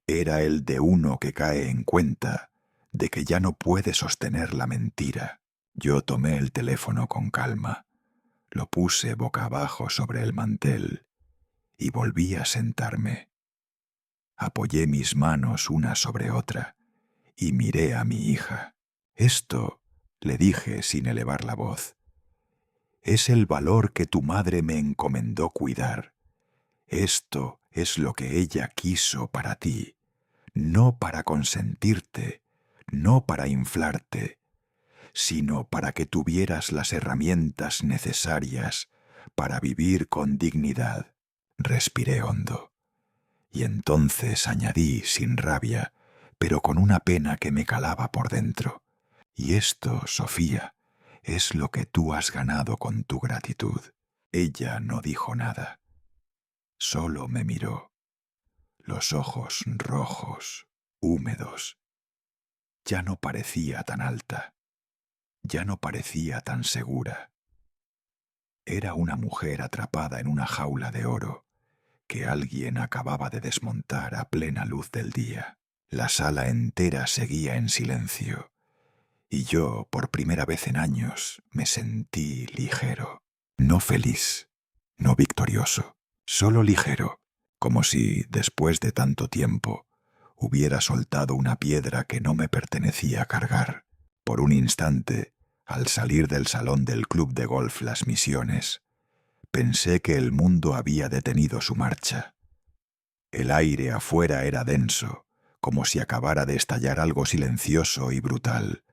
era el de uno que cae en cuenta de que ya no puede sostener la mentira. Yo tomé el teléfono con calma, lo puse boca abajo sobre el mantel y volví a sentarme. Apoyé mis manos una sobre otra y miré a mi hija. Esto, le dije sin elevar la voz, es el valor que tu madre me encomendó cuidar. Esto es lo que ella quiso para ti, no para consentirte, no para inflarte, sino para que tuvieras las herramientas necesarias para vivir con dignidad. Respiré hondo. Y entonces añadí sin rabia, pero con una pena que me calaba por dentro. Y esto, Sofía, es lo que tú has ganado con tu gratitud. Ella no dijo nada. Solo me miró. Los ojos rojos, húmedos. Ya no parecía tan alta. Ya no parecía tan segura. Era una mujer atrapada en una jaula de oro que alguien acababa de desmontar a plena luz del día. La sala entera seguía en silencio, y yo, por primera vez en años, me sentí ligero. No feliz, no victorioso, solo ligero, como si, después de tanto tiempo, hubiera soltado una piedra que no me pertenecía cargar. Por un instante, al salir del salón del club de golf Las Misiones, pensé que el mundo había detenido su marcha. El aire afuera era denso, como si acabara de estallar algo silencioso y brutal.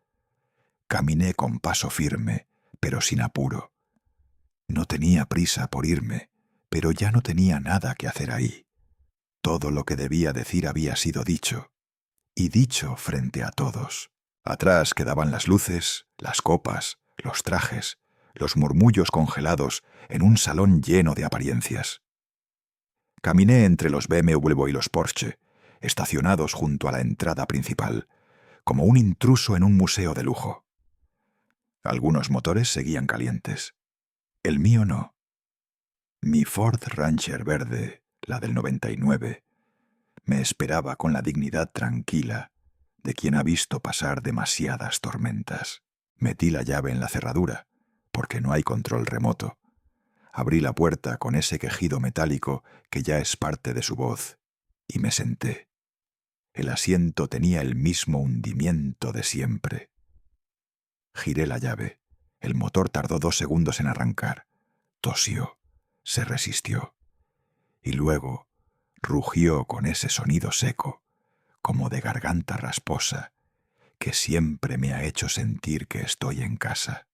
Caminé con paso firme, pero sin apuro. No tenía prisa por irme, pero ya no tenía nada que hacer ahí. Todo lo que debía decir había sido dicho, y dicho frente a todos. Atrás quedaban las luces, las copas, los trajes, los murmullos congelados en un salón lleno de apariencias. Caminé entre los BMW y los Porsche, estacionados junto a la entrada principal, como un intruso en un museo de lujo. Algunos motores seguían calientes. El mío no. Mi Ford Rancher verde, la del 99, me esperaba con la dignidad tranquila de quien ha visto pasar demasiadas tormentas. Metí la llave en la cerradura, porque no hay control remoto. Abrí la puerta con ese quejido metálico que ya es parte de su voz, y me senté. El asiento tenía el mismo hundimiento de siempre. Giré la llave. El motor tardó 2 segundos en arrancar. Tosió, se resistió, y luego rugió con ese sonido seco, como de garganta rasposa, que siempre me ha hecho sentir que estoy en casa.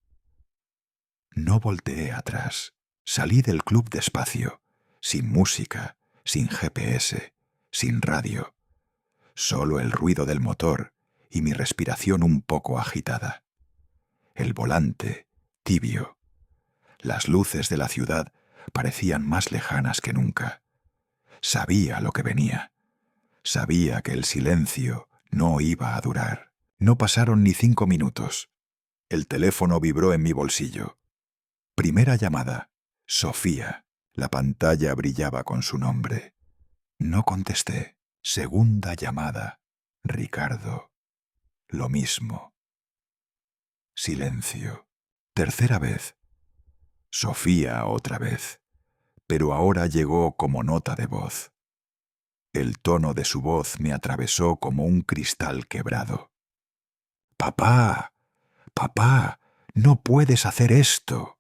No volteé atrás. Salí del club despacio, sin música, sin GPS, sin radio. Solo el ruido del motor y mi respiración un poco agitada. El volante, tibio. Las luces de la ciudad parecían más lejanas que nunca. Sabía lo que venía. Sabía que el silencio no iba a durar. No pasaron ni 5 minutos. El teléfono vibró en mi bolsillo. Primera llamada. Sofía. La pantalla brillaba con su nombre. No contesté. Segunda llamada. Ricardo. Lo mismo. Silencio. Tercera vez. Sofía otra vez. Pero ahora llegó como nota de voz. El tono de su voz me atravesó como un cristal quebrado. «Papá, papá, no puedes hacer esto.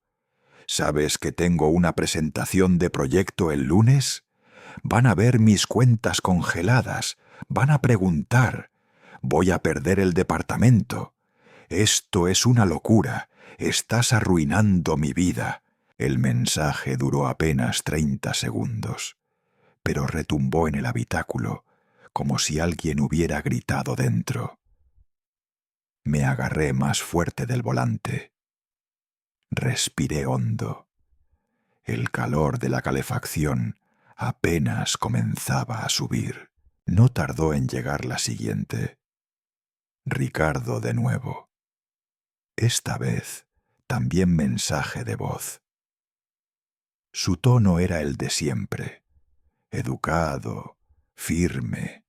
¿Sabes que tengo una presentación de proyecto el lunes? Van a ver mis cuentas congeladas, van a preguntar. Voy a perder el departamento. Esto es una locura, estás arruinando mi vida». El mensaje duró apenas 30 segundos, pero retumbó en el habitáculo como si alguien hubiera gritado dentro. Me agarré más fuerte del volante. Respiré hondo. El calor de la calefacción apenas comenzaba a subir. No tardó en llegar la siguiente. Ricardo de nuevo. Esta vez también mensaje de voz. Su tono era el de siempre, educado, firme,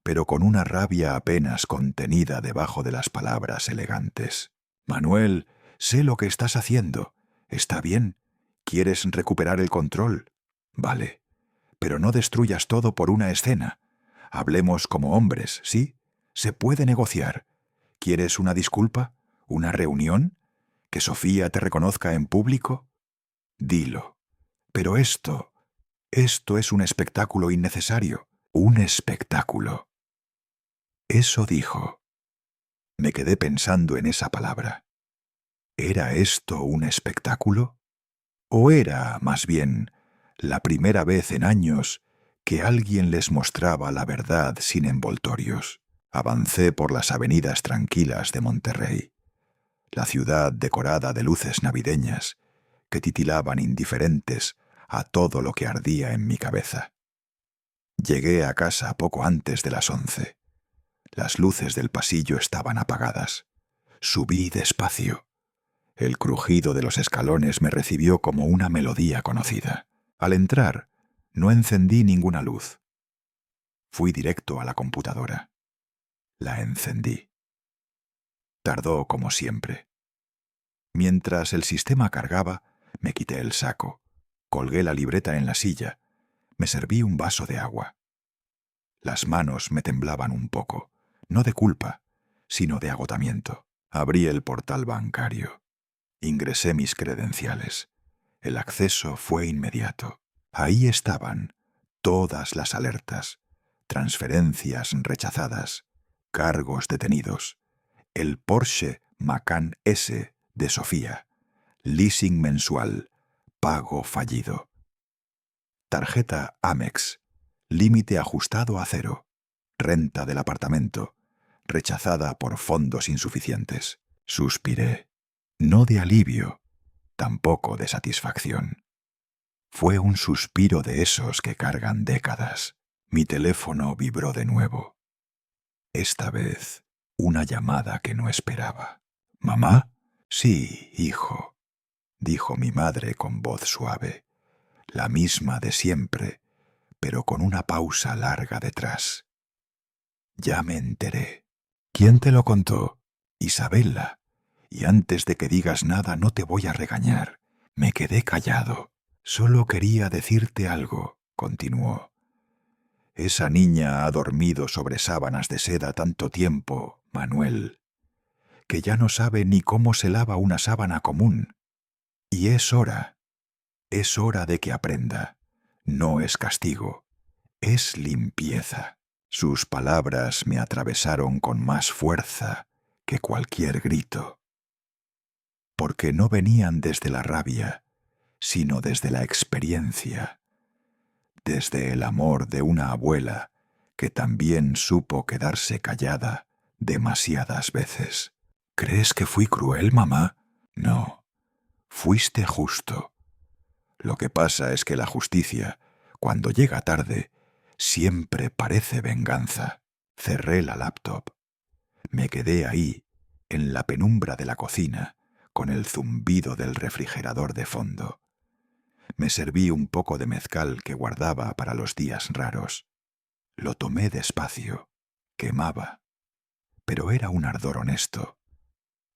pero con una rabia apenas contenida debajo de las palabras elegantes. «Manuel, sé lo que estás haciendo. Está bien. ¿Quieres recuperar el control? Vale. Pero no destruyas todo por una escena. Hablemos como hombres, ¿sí? Se puede negociar. ¿Quieres una disculpa? ¿Una reunión? ¿Que Sofía te reconozca en público? Dilo. Pero esto es un espectáculo innecesario. Un espectáculo». Eso dijo. Me quedé pensando en esa palabra. ¿Era esto un espectáculo? ¿O era, más bien, la primera vez en años que alguien les mostraba la verdad sin envoltorios? Avancé por las avenidas tranquilas de Monterrey, la ciudad decorada de luces navideñas que titilaban indiferentes a todo lo que ardía en mi cabeza. Llegué a casa poco antes de las 11. Las luces del pasillo estaban apagadas. Subí despacio. El crujido de los escalones me recibió como una melodía conocida. Al entrar, no encendí ninguna luz. Fui directo a la computadora. La encendí. Tardó como siempre. Mientras el sistema cargaba, me quité el saco, colgué la libreta en la silla, me serví un vaso de agua. Las manos me temblaban un poco, no de culpa, sino de agotamiento. Abrí el portal bancario. Ingresé mis credenciales. El acceso fue inmediato. Ahí estaban todas las alertas, transferencias rechazadas, cargos detenidos, el Porsche Macan S de Sofía, leasing mensual, pago fallido. Tarjeta Amex, límite ajustado a 0, renta del apartamento, rechazada por fondos insuficientes. Suspiré, no de alivio, tampoco de satisfacción. Fue un suspiro de esos que cargan décadas. Mi teléfono vibró de nuevo. Esta vez, una llamada que no esperaba. ¿Mamá? Sí, hijo, dijo mi madre con voz suave, la misma de siempre, pero con una pausa larga detrás. Ya me enteré. ¿Quién te lo contó? Isabela. Y antes de que digas nada no te voy a regañar. Me quedé callado. Solo quería decirte algo, continuó. Esa niña ha dormido sobre sábanas de seda tanto tiempo, Manuel, que ya no sabe ni cómo se lava una sábana común. Y es hora de que aprenda. No es castigo, es limpieza. Sus palabras me atravesaron con más fuerza que cualquier grito, porque no venían desde la rabia, sino desde la experiencia, desde el amor de una abuela que también supo quedarse callada demasiadas veces. ¿Crees que fui cruel, mamá? No, fuiste justo. Lo que pasa es que la justicia, cuando llega tarde, siempre parece venganza. Cerré la laptop. Me quedé ahí, en la penumbra de la cocina, con el zumbido del refrigerador de fondo. Me serví un poco de mezcal que guardaba para los días raros. Lo tomé despacio. Quemaba. Pero era un ardor honesto.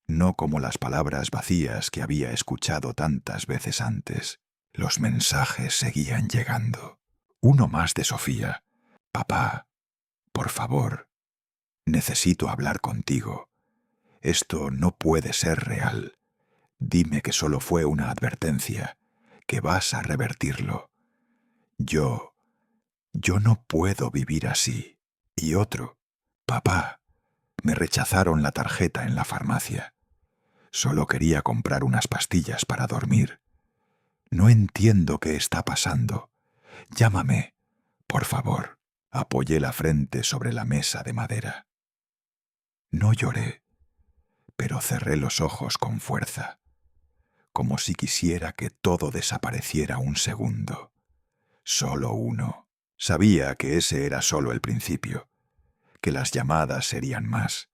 No como las palabras vacías que había escuchado tantas veces antes. Los mensajes seguían llegando. Uno más de Sofía. Papá, por favor, necesito hablar contigo. Esto no puede ser real. Dime que solo fue una advertencia, que vas a revertirlo. Yo no puedo vivir así. Y otro. Papá, me rechazaron la tarjeta en la farmacia. Solo quería comprar unas pastillas para dormir. No entiendo qué está pasando. Llámame, por favor. Apoyé la frente sobre la mesa de madera. No lloré, pero cerré los ojos con fuerza, como si quisiera que todo desapareciera un segundo. Solo uno. Sabía que ese era solo el principio, que las llamadas serían más,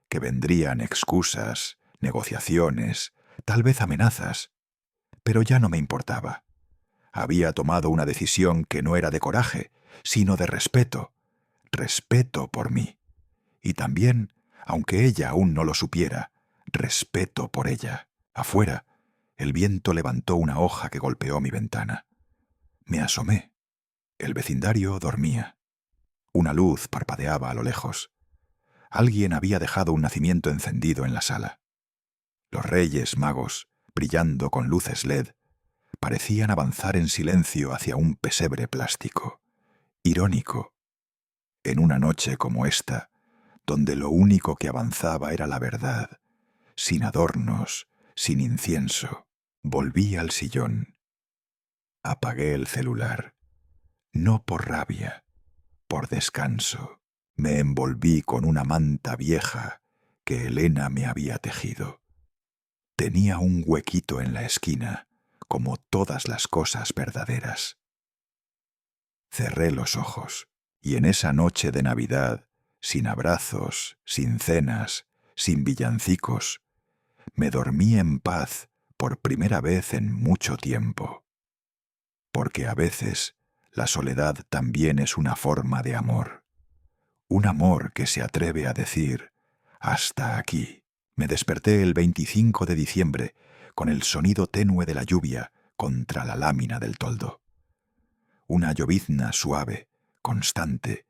que vendrían excusas, negociaciones, tal vez amenazas, pero ya no me importaba. Había tomado una decisión que no era de coraje, sino de respeto. Respeto por mí. Y también, aunque ella aún no lo supiera, respeto por ella. Afuera, el viento levantó una hoja que golpeó mi ventana. Me asomé. El vecindario dormía. Una luz parpadeaba a lo lejos. Alguien había dejado un nacimiento encendido en la sala. Los Reyes Magos, brillando con luces LED, parecían avanzar en silencio hacia un pesebre plástico. Irónico. En una noche como esta, donde lo único que avanzaba era la verdad, sin adornos, sin incienso, volví al sillón. Apagué el celular. No por rabia, por descanso. Me envolví con una manta vieja que Elena me había tejido. Tenía un huequito en la esquina, como todas las cosas verdaderas. Cerré los ojos, y en esa noche de Navidad, sin abrazos, sin cenas, sin villancicos, me dormí en paz por primera vez en mucho tiempo. Porque a veces la soledad también es una forma de amor. Un amor que se atreve a decir, hasta aquí. Me desperté el 25 de diciembre con el sonido tenue de la lluvia contra la lámina del toldo. Una llovizna suave, constante,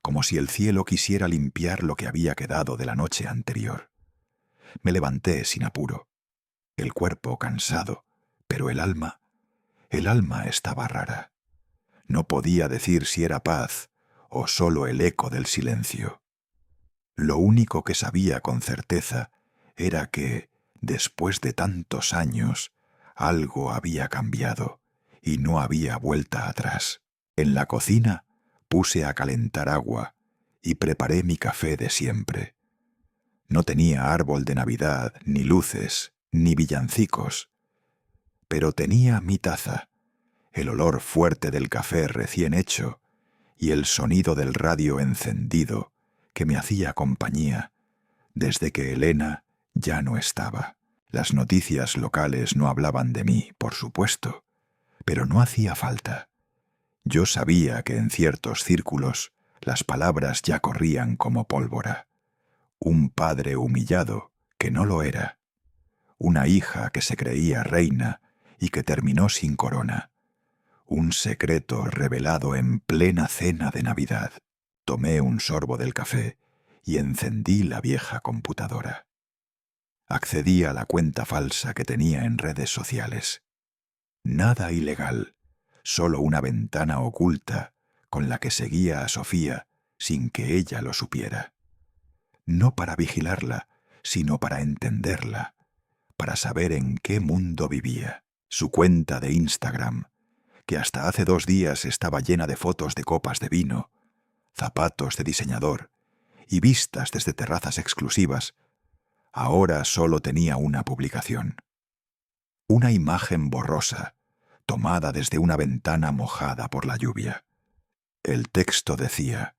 como si el cielo quisiera limpiar lo que había quedado de la noche anterior. Me levanté sin apuro, el cuerpo cansado, pero el alma estaba rara. No podía decir si era paz o solo el eco del silencio. Lo único que sabía con certeza era que, después de tantos años, algo había cambiado y no había vuelta atrás. En la cocina Puse a calentar agua y preparé mi café de siempre. No tenía árbol de Navidad, ni luces, ni villancicos, pero tenía mi taza, el olor fuerte del café recién hecho y el sonido del radio encendido que me hacía compañía desde que Elena ya no estaba. Las noticias locales no hablaban de mí, por supuesto, pero no hacía falta. Yo sabía que en ciertos círculos las palabras ya corrían como pólvora. Un padre humillado que no lo era. Una hija que se creía reina y que terminó sin corona. Un secreto revelado en plena cena de Navidad. Tomé un sorbo del café y encendí la vieja computadora. Accedí a la cuenta falsa que tenía en redes sociales. Nada ilegal, solo una ventana oculta con la que seguía a Sofía sin que ella lo supiera. No para vigilarla, sino para entenderla, para saber en qué mundo vivía. Su cuenta de Instagram, que hasta hace 2 días estaba llena de fotos de copas de vino, zapatos de diseñador y vistas desde terrazas exclusivas, ahora solo tenía una publicación. Una imagen borrosa, tomada desde una ventana mojada por la lluvia. El texto decía: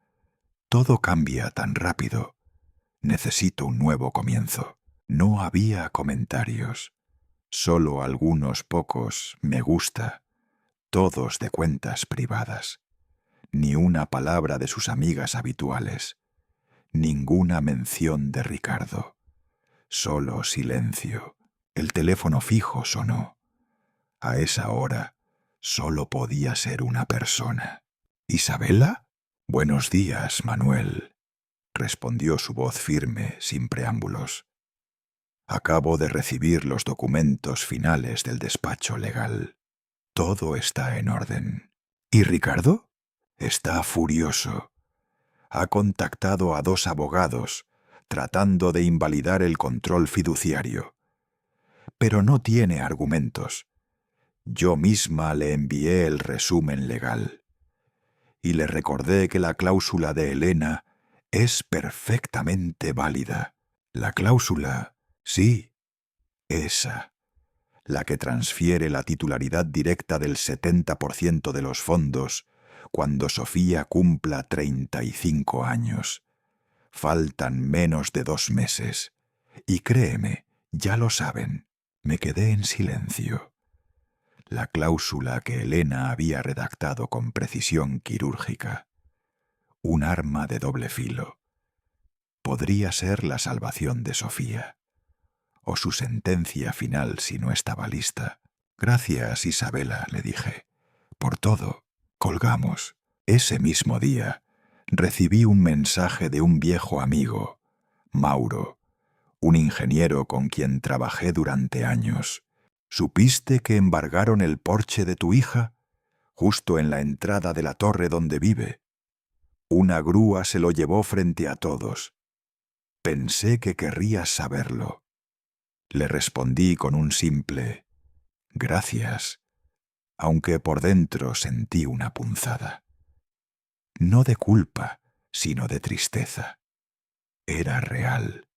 «Todo cambia tan rápido. Necesito un nuevo comienzo». No había comentarios, solo algunos pocos me gusta, todos de cuentas privadas. Ni una palabra de sus amigas habituales, ninguna mención de Ricardo. Solo silencio. El teléfono fijo sonó. A esa hora solo podía ser una persona. «¿Isabela?» «Buenos días, Manuel», respondió su voz firme, sin preámbulos. «Acabo de recibir los documentos finales del despacho legal. Todo está en orden». «¿Y Ricardo?» «Está furioso. Ha contactado a 2 abogados tratando de invalidar el control fiduciario. Pero no tiene argumentos. Yo misma le envié el resumen legal. Y le recordé que la cláusula de Elena es perfectamente válida. La cláusula, sí, esa, la que transfiere la titularidad directa del 70% de los fondos cuando Sofía cumpla 35 años. Faltan menos de 2 meses. Y créeme, ya lo saben». Me quedé en silencio. La cláusula que Elena había redactado con precisión quirúrgica. Un arma de doble filo. Podría ser la salvación de Sofía. O su sentencia final si no estaba lista. «Gracias, Isabela», le dije. «Por todo». Colgamos. Ese mismo día recibí un mensaje de un viejo amigo, Mauro, un ingeniero con quien trabajé durante años. «¿Supiste que embargaron el Porsche de tu hija? Justo en la entrada de la torre donde vive. Una grúa se lo llevó frente a todos. Pensé que querrías saberlo». Le respondí con un simple «gracias», aunque por dentro sentí una punzada. No de culpa, sino de tristeza. Era real.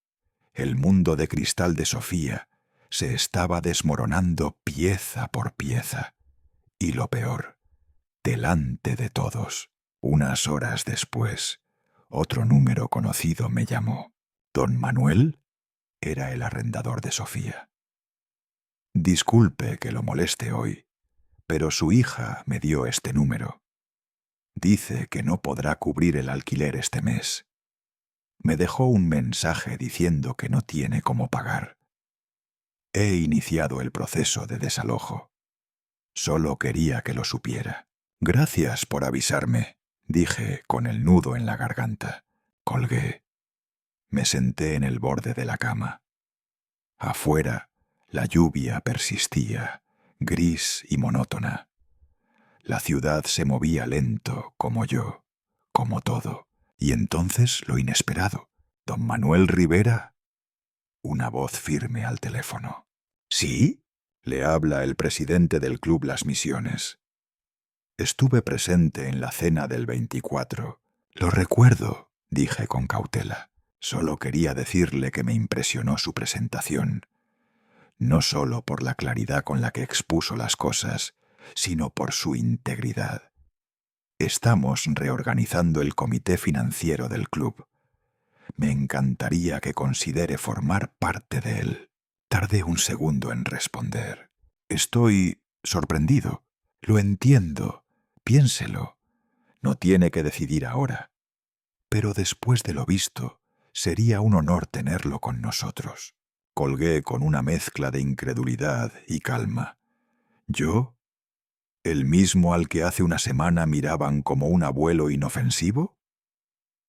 El mundo de cristal de Sofía se estaba desmoronando pieza por pieza. Y lo peor, delante de todos. Unas horas después, otro número conocido me llamó. «¿Don Manuel?» Era el arrendador de Sofía. «Disculpe que lo moleste hoy, pero su hija me dio este número. Dice que no podrá cubrir el alquiler este mes. Me dejó un mensaje diciendo que no tiene cómo pagar. He iniciado el proceso de desalojo. Solo quería que lo supiera». «Gracias por avisarme», dije con el nudo en la garganta. Colgué. Me senté en el borde de la cama. Afuera, la lluvia persistía, gris y monótona. La ciudad se movía lento, como yo, como todo. Y entonces lo inesperado. «¿Don Manuel Rivera?» Una voz firme al teléfono. «¿Sí?» Le habla el presidente del Club Las Misiones. Estuve presente en la cena del 24. Lo recuerdo, dije con cautela. Solo quería decirle que me impresionó su presentación, no solo por la claridad con la que expuso las cosas, sino por su integridad. Estamos reorganizando el comité financiero del club. Me encantaría que considere formar parte de él. Tardé un segundo en responder. Estoy sorprendido. Lo entiendo. Piénselo. No tiene que decidir ahora. Pero después de lo visto, sería un honor tenerlo con nosotros. Colgué con una mezcla de incredulidad y calma. ¿Yo? ¿El mismo al que hace una semana miraban como un abuelo inofensivo?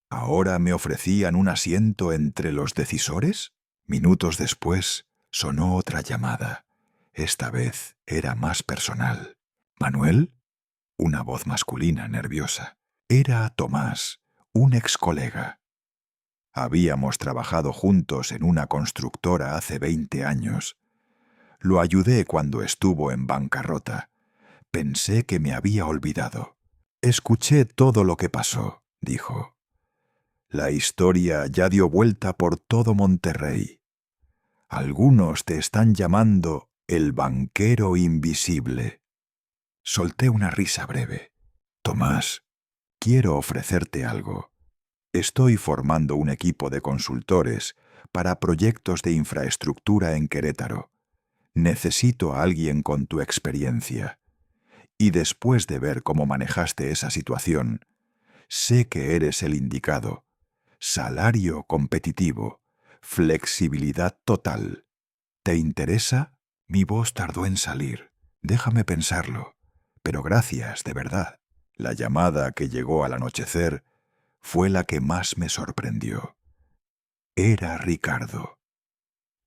¿Ahora me ofrecían un asiento entre los decisores? Minutos después sonó otra llamada. Esta vez era más personal. ¿Manuel? Una voz masculina nerviosa. Era Tomás, un ex colega. Habíamos trabajado juntos en una constructora hace 20 años. Lo ayudé cuando estuvo en bancarrota. Pensé que me había olvidado. Escuché todo lo que pasó, dijo. La historia ya dio vuelta por todo Monterrey. Algunos te están llamando el banquero invisible. Solté una risa breve. Tomás, quiero ofrecerte algo. Estoy formando un equipo de consultores para proyectos de infraestructura en Querétaro. Necesito a alguien con tu experiencia. Y después de ver cómo manejaste esa situación, sé que eres el indicado. Salario competitivo, flexibilidad total. ¿Te interesa? Mi voz tardó en salir. Déjame pensarlo. Pero gracias, de verdad. La llamada que llegó al anochecer fue la que más me sorprendió. Era Ricardo.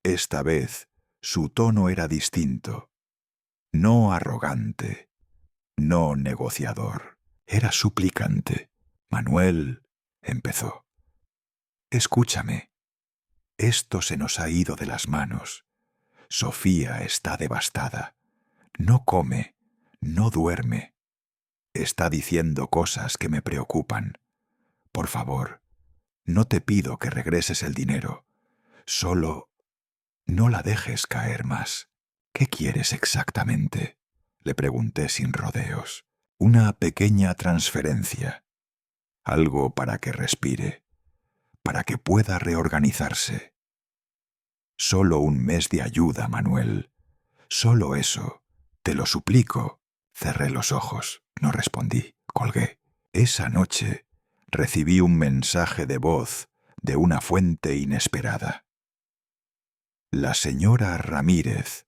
Esta vez su tono era distinto. No arrogante, no negociador. Era suplicante. Manuel, empezó. Escúchame. Esto se nos ha ido de las manos. Sofía está devastada. No come, no duerme. Está diciendo cosas que me preocupan. Por favor, no te pido que regreses el dinero. Solo no la dejes caer más. ¿Qué quieres exactamente? Le pregunté sin rodeos. Una pequeña transferencia. Algo para que respire, para que pueda reorganizarse. Solo un mes de ayuda, Manuel. Solo eso. Te lo suplico. Cerré los ojos. No respondí. Colgué. Esa noche recibí un mensaje de voz de una fuente inesperada. La señora Ramírez,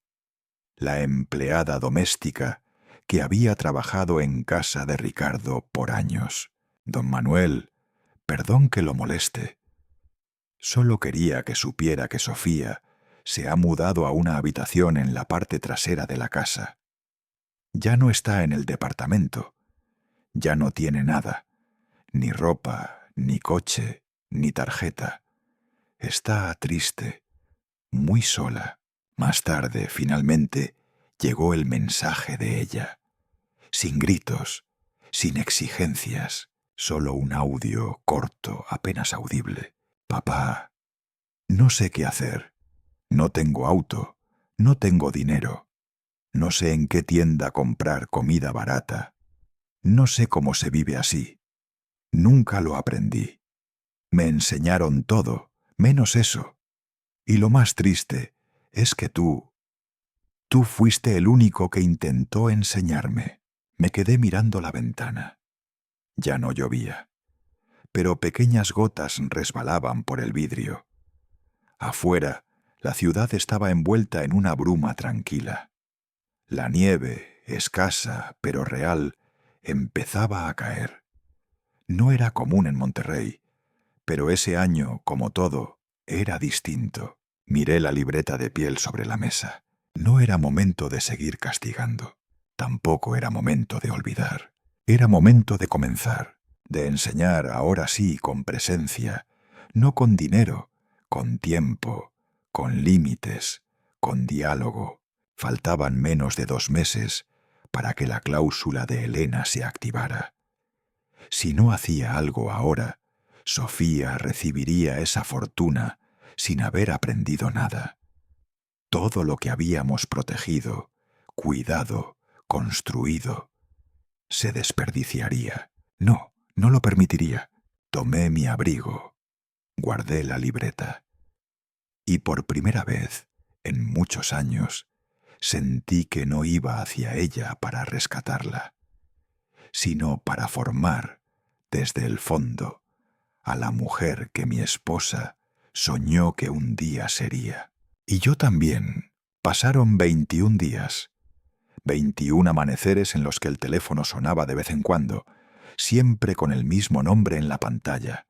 la empleada doméstica que había trabajado en casa de Ricardo por años. Don Manuel, perdón que lo moleste. Solo quería que supiera que Sofía se ha mudado a una habitación en la parte trasera de la casa. Ya no está en el departamento. Ya no tiene nada. Ni ropa, ni coche, ni tarjeta. Está triste, muy sola. Más tarde, finalmente, llegó el mensaje de ella. Sin gritos, sin exigencias, solo un audio corto, apenas audible. Papá, no sé qué hacer. No tengo auto, no tengo dinero. No sé en qué tienda comprar comida barata. No sé cómo se vive así. Nunca lo aprendí. Me enseñaron todo, menos eso. Y lo más triste es que tú fuiste el único que intentó enseñarme. Me quedé mirando la ventana. Ya no llovía, pero pequeñas gotas resbalaban por el vidrio. Afuera, la ciudad estaba envuelta en una bruma tranquila. La nieve, escasa pero real, empezaba a caer. No era común en Monterrey, pero ese año, como todo, era distinto. Miré la libreta de piel sobre la mesa. No era momento de seguir castigando. Tampoco era momento de olvidar. Era momento de comenzar, de enseñar ahora sí con presencia, no con dinero, con tiempo, con límites, con diálogo. Faltaban menos de 2 meses para que la cláusula de Elena se activara. Si no hacía algo ahora, Sofía recibiría esa fortuna sin haber aprendido nada. Todo lo que habíamos protegido, cuidado, construido, se desperdiciaría. No, no lo permitiría. Tomé mi abrigo, guardé la libreta. Y por primera vez, en muchos años, sentí que no iba hacia ella para rescatarla, sino para formar, desde el fondo, a la mujer que mi esposa soñó que un día sería. Y yo también. Pasaron 21 días, 21 amaneceres en los que el teléfono sonaba de vez en cuando, siempre con el mismo nombre en la pantalla: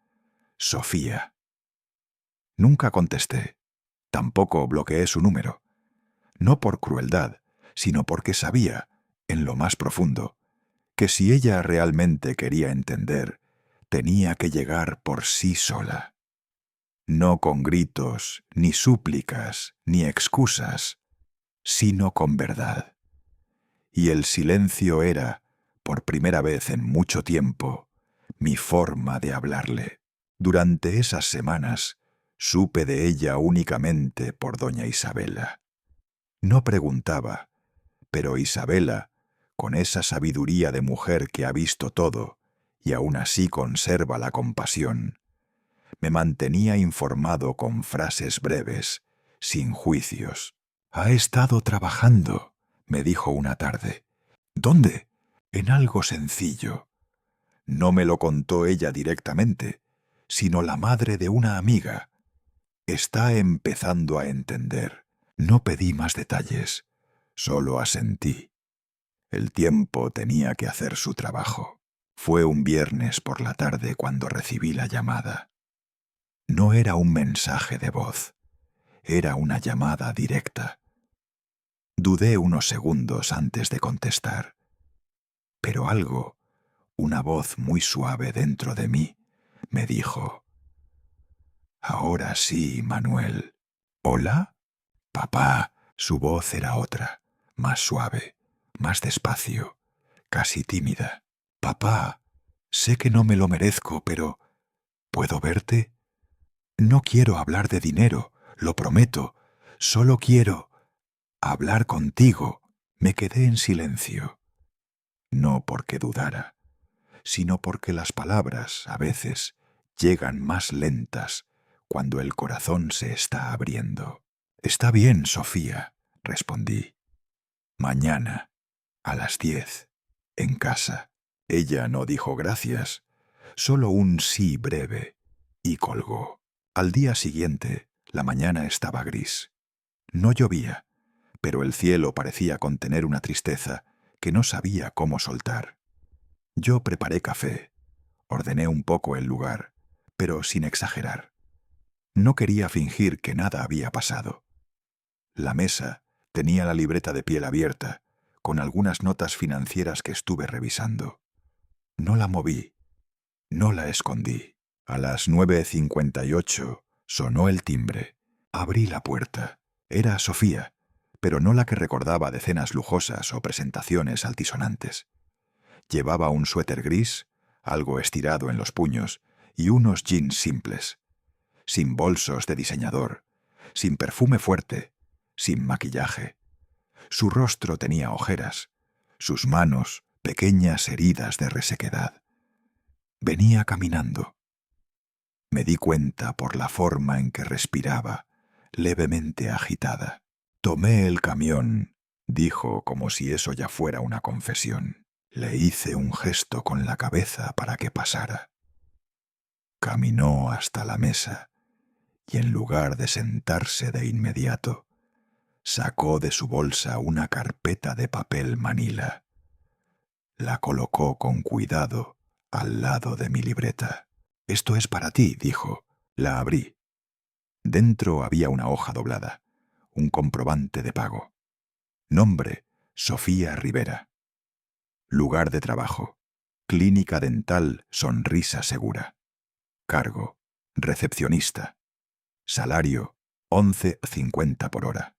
Sofía. Nunca contesté, tampoco bloqueé su número, no por crueldad, sino porque sabía, en lo más profundo, que si ella realmente quería entender, tenía que llegar por sí sola. No con gritos, ni súplicas, ni excusas, sino con verdad. Y el silencio era, por primera vez en mucho tiempo, mi forma de hablarle. Durante esas semanas supe de ella únicamente por doña Isabela. No preguntaba, pero Isabela, con esa sabiduría de mujer que ha visto todo y aún así conserva la compasión, me mantenía informado con frases breves, sin juicios. «Ha estado trabajando», me dijo una tarde. «¿Dónde?» «En algo sencillo». No me lo contó ella directamente, sino la madre de una amiga. Está empezando a entender. No pedí más detalles, solo asentí. El tiempo tenía que hacer su trabajo. Fue un viernes por la tarde cuando recibí la llamada. No era un mensaje de voz, era una llamada directa. Dudé unos segundos antes de contestar, pero algo, una voz muy suave dentro de mí, me dijo: «Ahora sí, Manuel». «¿Hola?» «Papá». Su voz era otra, más suave, más despacio, casi tímida. «Papá, sé que no me lo merezco, pero ¿puedo verte? No quiero hablar de dinero, lo prometo. Solo quiero hablar contigo». Me quedé en silencio. No porque dudara, sino porque las palabras, a veces, llegan más lentas cuando el corazón se está abriendo. «Está bien, Sofía», respondí. «Mañana, a las 10, en casa». Ella no dijo gracias, solo un sí breve, y colgó. Al día siguiente, la mañana estaba gris. No llovía, pero el cielo parecía contener una tristeza que no sabía cómo soltar. Yo preparé café, ordené un poco el lugar, pero sin exagerar. No quería fingir que nada había pasado. La mesa tenía la libreta de piel abierta, con algunas notas financieras que estuve revisando. No la moví, no la escondí. A las 9:58 sonó el timbre. Abrí la puerta. Era Sofía, pero no la que recordaba de cenas lujosas o presentaciones altisonantes. Llevaba un suéter gris, algo estirado en los puños, y unos jeans simples, sin bolsos de diseñador, sin perfume fuerte, sin maquillaje. Su rostro tenía ojeras, sus manos pequeñas heridas de resequedad. Venía caminando. Me di cuenta por la forma en que respiraba, levemente agitada. «Tomé el camión», dijo como si eso ya fuera una confesión. Le hice un gesto con la cabeza para que pasara. Caminó hasta la mesa y en lugar de sentarse de inmediato, sacó de su bolsa una carpeta de papel manila. La colocó con cuidado al lado de mi libreta. «Esto es para ti», dijo. La abrí. Dentro había una hoja doblada, un comprobante de pago. Nombre: Sofía Rivera. Lugar de trabajo: Clínica Dental Sonrisa Segura. Cargo: recepcionista. Salario: 11,50 por hora.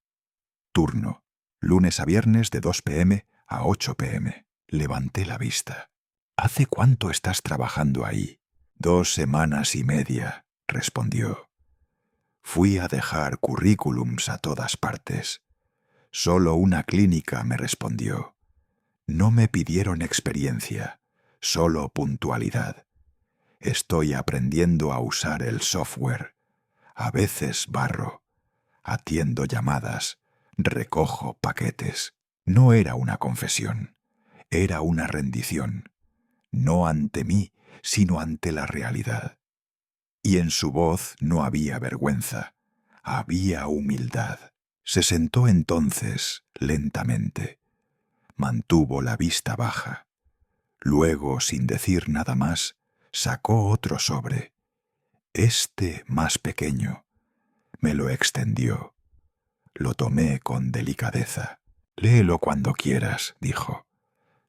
Turno: lunes a viernes de 2 p.m. a 8 p.m. Levanté la vista. ¿Hace cuánto estás trabajando ahí? 2 semanas y media, respondió. Fui a dejar currículums a todas partes. Solo una clínica me respondió. No me pidieron experiencia, solo puntualidad. Estoy aprendiendo a usar el software. A veces barro, atiendo llamadas, recojo paquetes. No era una confesión, era una rendición. No ante mí, sino ante la realidad. Y en su voz no había vergüenza, había humildad. Se sentó entonces, lentamente. Mantuvo la vista baja. Luego, sin decir nada más, sacó otro sobre. Este más pequeño. Me lo extendió. Lo tomé con delicadeza. Léelo cuando quieras, dijo.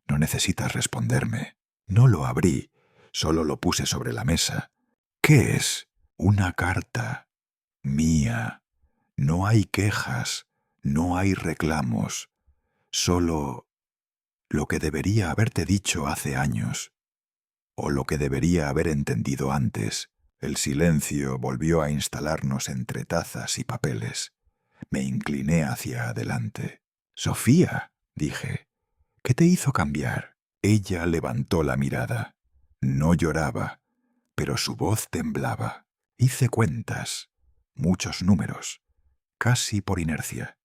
No necesitas responderme. No lo abrí, solo lo puse sobre la mesa. ¿Qué es? Una carta. Mía. No hay quejas, no hay reclamos. Solo lo que debería haberte dicho hace años, o lo que debería haber entendido antes. El silencio volvió a instalarnos entre tazas y papeles. Me incliné hacia adelante. «Sofía», dije, «¿qué te hizo cambiar?» Ella levantó la mirada. No lloraba, pero su voz temblaba. Hice cuentas, muchos números, casi por inercia.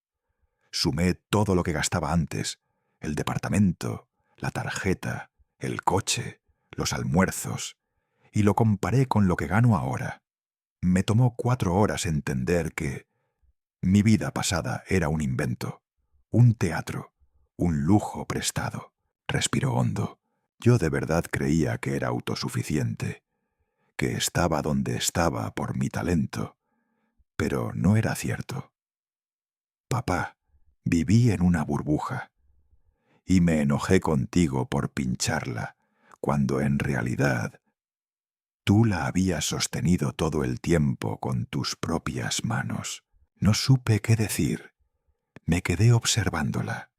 Sumé todo lo que gastaba antes, el departamento, la tarjeta, el coche, los almuerzos, y lo comparé con lo que gano ahora. Me tomó 4 horas entender que mi vida pasada era un invento, un teatro, un lujo prestado. Respiró hondo. Yo de verdad creía que era autosuficiente, que estaba donde estaba por mi talento, pero no era cierto. Papá, viví en una burbuja, y me enojé contigo por pincharla, cuando en realidad tú la habías sostenido todo el tiempo con tus propias manos. No supe qué decir. Me quedé observándola.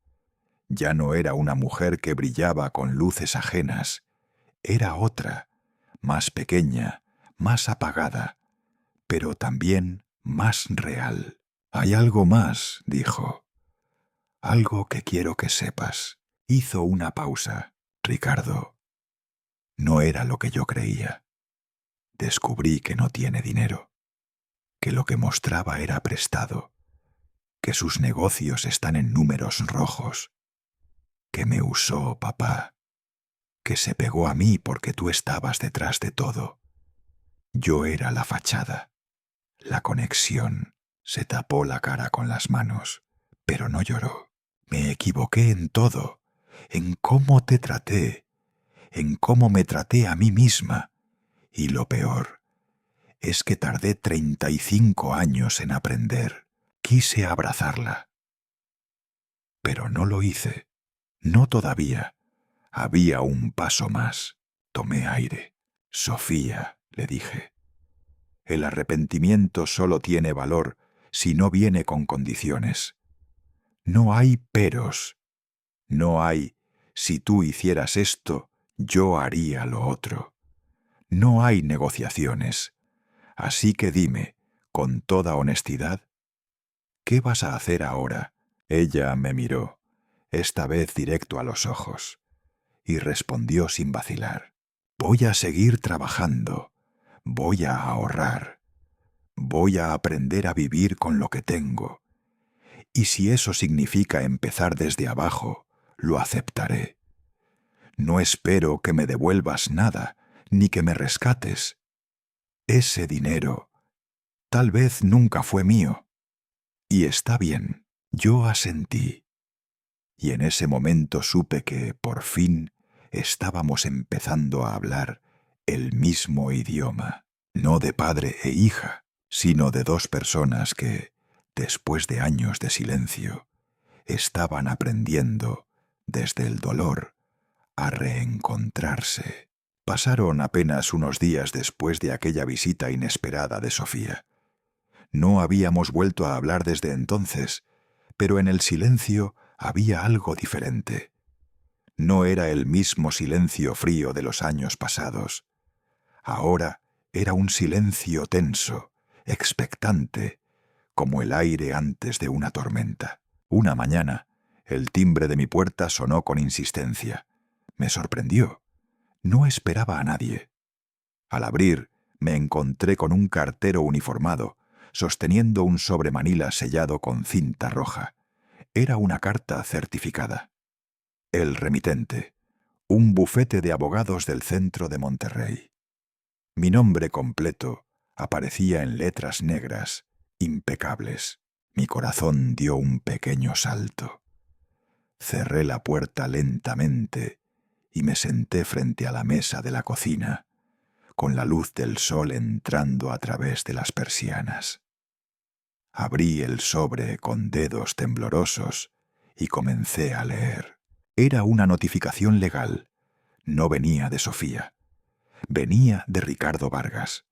Ya no era una mujer que brillaba con luces ajenas. Era otra, más pequeña, más apagada, pero también más real. «Hay algo más», dijo. «Algo que quiero que sepas». Hizo una pausa. «Ricardo, no era lo que yo creía. Descubrí que no tiene dinero, que lo que mostraba era prestado, que sus negocios están en números rojos, que me usó, papá, que se pegó a mí porque tú estabas detrás de todo. Yo era la fachada, la conexión». Se tapó la cara con las manos, pero no lloró. «Me equivoqué en todo, en cómo te traté, en cómo me traté a mí misma. Y lo peor es que tardé 35 años en aprender. Quise abrazarla, pero no lo hice. No todavía. Había un paso más. Tomé aire. «Sofía», le dije, «el arrepentimiento solo tiene valor si no viene con condiciones. No hay peros. No hay, si tú hicieras esto, yo haría lo otro. No hay negociaciones. Así que dime, con toda honestidad, ¿qué vas a hacer ahora?» Ella me miró, esta vez directo a los ojos, y respondió sin vacilar. «Voy a seguir trabajando. Voy a ahorrar. Voy a aprender a vivir con lo que tengo. Y si eso significa empezar desde abajo, lo aceptaré. No espero que me devuelvas nada, ni que me rescates. Ese dinero tal vez nunca fue mío. Y está bien». Yo asentí. Y en ese momento supe que, por fin, estábamos empezando a hablar el mismo idioma, no de padre e hija, sino de 2 personas que, después de años de silencio, estaban aprendiendo, desde el dolor, a reencontrarse. Pasaron apenas unos días después de aquella visita inesperada de Sofía. No habíamos vuelto a hablar desde entonces, pero en el silencio había algo diferente. No era el mismo silencio frío de los años pasados. Ahora era un silencio tenso, expectante, como el aire antes de una tormenta. Una mañana, el timbre de mi puerta sonó con insistencia. Me sorprendió. No esperaba a nadie. Al abrir, me encontré con un cartero uniformado, sosteniendo un sobremanila sellado con cinta roja. Era una carta certificada. El remitente, un bufete de abogados del centro de Monterrey. Mi nombre completo aparecía en letras negras, impecables. Mi corazón dio un pequeño salto. Cerré la puerta lentamente y me senté frente a la mesa de la cocina, con la luz del sol entrando a través de las persianas. Abrí el sobre con dedos temblorosos y comencé a leer. Era una notificación legal. No venía de Sofía. Venía de Ricardo Vargas,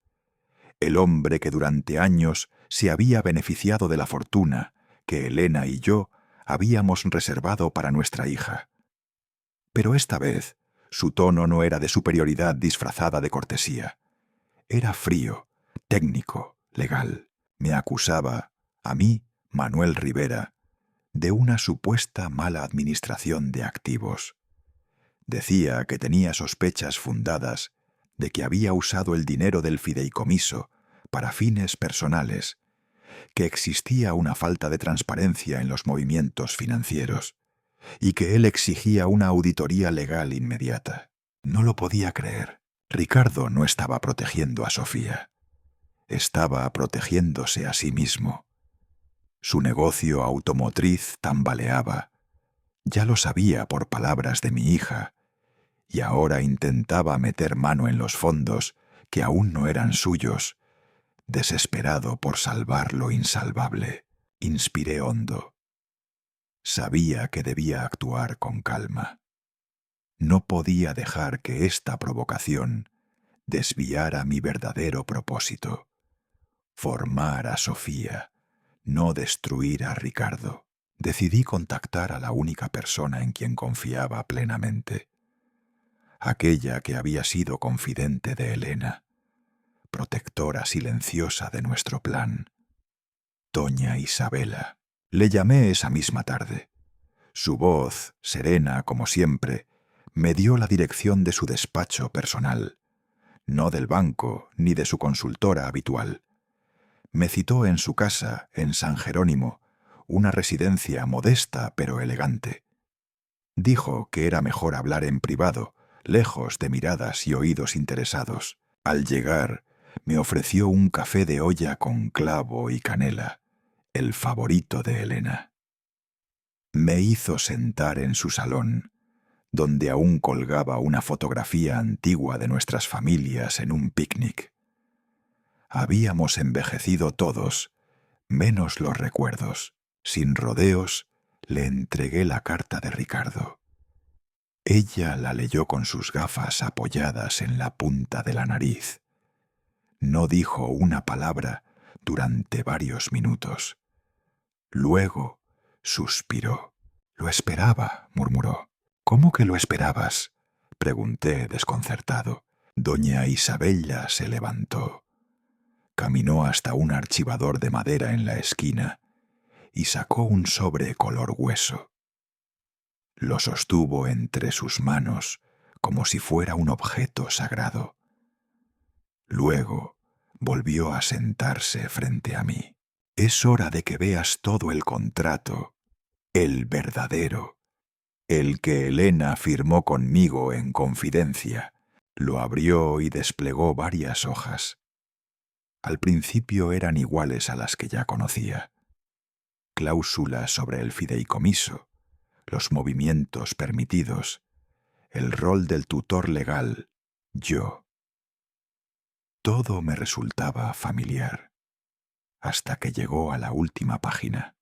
el hombre que durante años se había beneficiado de la fortuna que Elena y yo habíamos reservado para nuestra hija. Pero esta vez su tono no era de superioridad disfrazada de cortesía. Era frío, técnico, legal. Me acusaba, a mí, Manuel Rivera, de una supuesta mala administración de activos. Decía que tenía sospechas fundadas de que había usado el dinero del fideicomiso para fines personales, que existía una falta de transparencia en los movimientos financieros y que él exigía una auditoría legal inmediata. No lo podía creer. Ricardo no estaba protegiendo a Sofía. Estaba protegiéndose a sí mismo. Su negocio automotriz tambaleaba. Ya lo sabía por palabras de mi hija, y ahora intentaba meter mano en los fondos que aún no eran suyos, desesperado por salvar lo insalvable. Inspiré hondo. Sabía que debía actuar con calma. No podía dejar que esta provocación desviara mi verdadero propósito: formar a Sofía, no destruir a Ricardo. Decidí contactar a la única persona en quien confiaba plenamente, aquella que había sido confidente de Elena, protectora silenciosa de nuestro plan, doña Isabela. Le llamé esa misma tarde. Su voz, serena como siempre, me dio la dirección de su despacho personal, no del banco ni de su consultora habitual. Me citó en su casa, en San Jerónimo, una residencia modesta pero elegante. Dijo que era mejor hablar en privado, lejos de miradas y oídos interesados. Al llegar, me ofreció un café de olla con clavo y canela, el favorito de Elena. Me hizo sentar en su salón, donde aún colgaba una fotografía antigua de nuestras familias en un picnic. Habíamos envejecido todos, menos los recuerdos. Sin rodeos, le entregué la carta de Ricardo. Ella la leyó con sus gafas apoyadas en la punta de la nariz. No dijo una palabra durante varios minutos. Luego suspiró. «Lo esperaba», murmuró. «¿Cómo que lo esperabas?», pregunté desconcertado. Doña Isabella se levantó. Caminó hasta un archivador de madera en la esquina y sacó un sobre color hueso. Lo sostuvo entre sus manos como si fuera un objeto sagrado. Luego volvió a sentarse frente a mí. «Es hora de que veas todo el contrato, el verdadero, el que Elena firmó conmigo en confidencia». Lo abrió y desplegó varias hojas. Al principio eran iguales a las que ya conocía. Cláusulas sobre el fideicomiso, los movimientos permitidos, el rol del tutor legal, yo. Todo me resultaba familiar, hasta que llegó a la última página.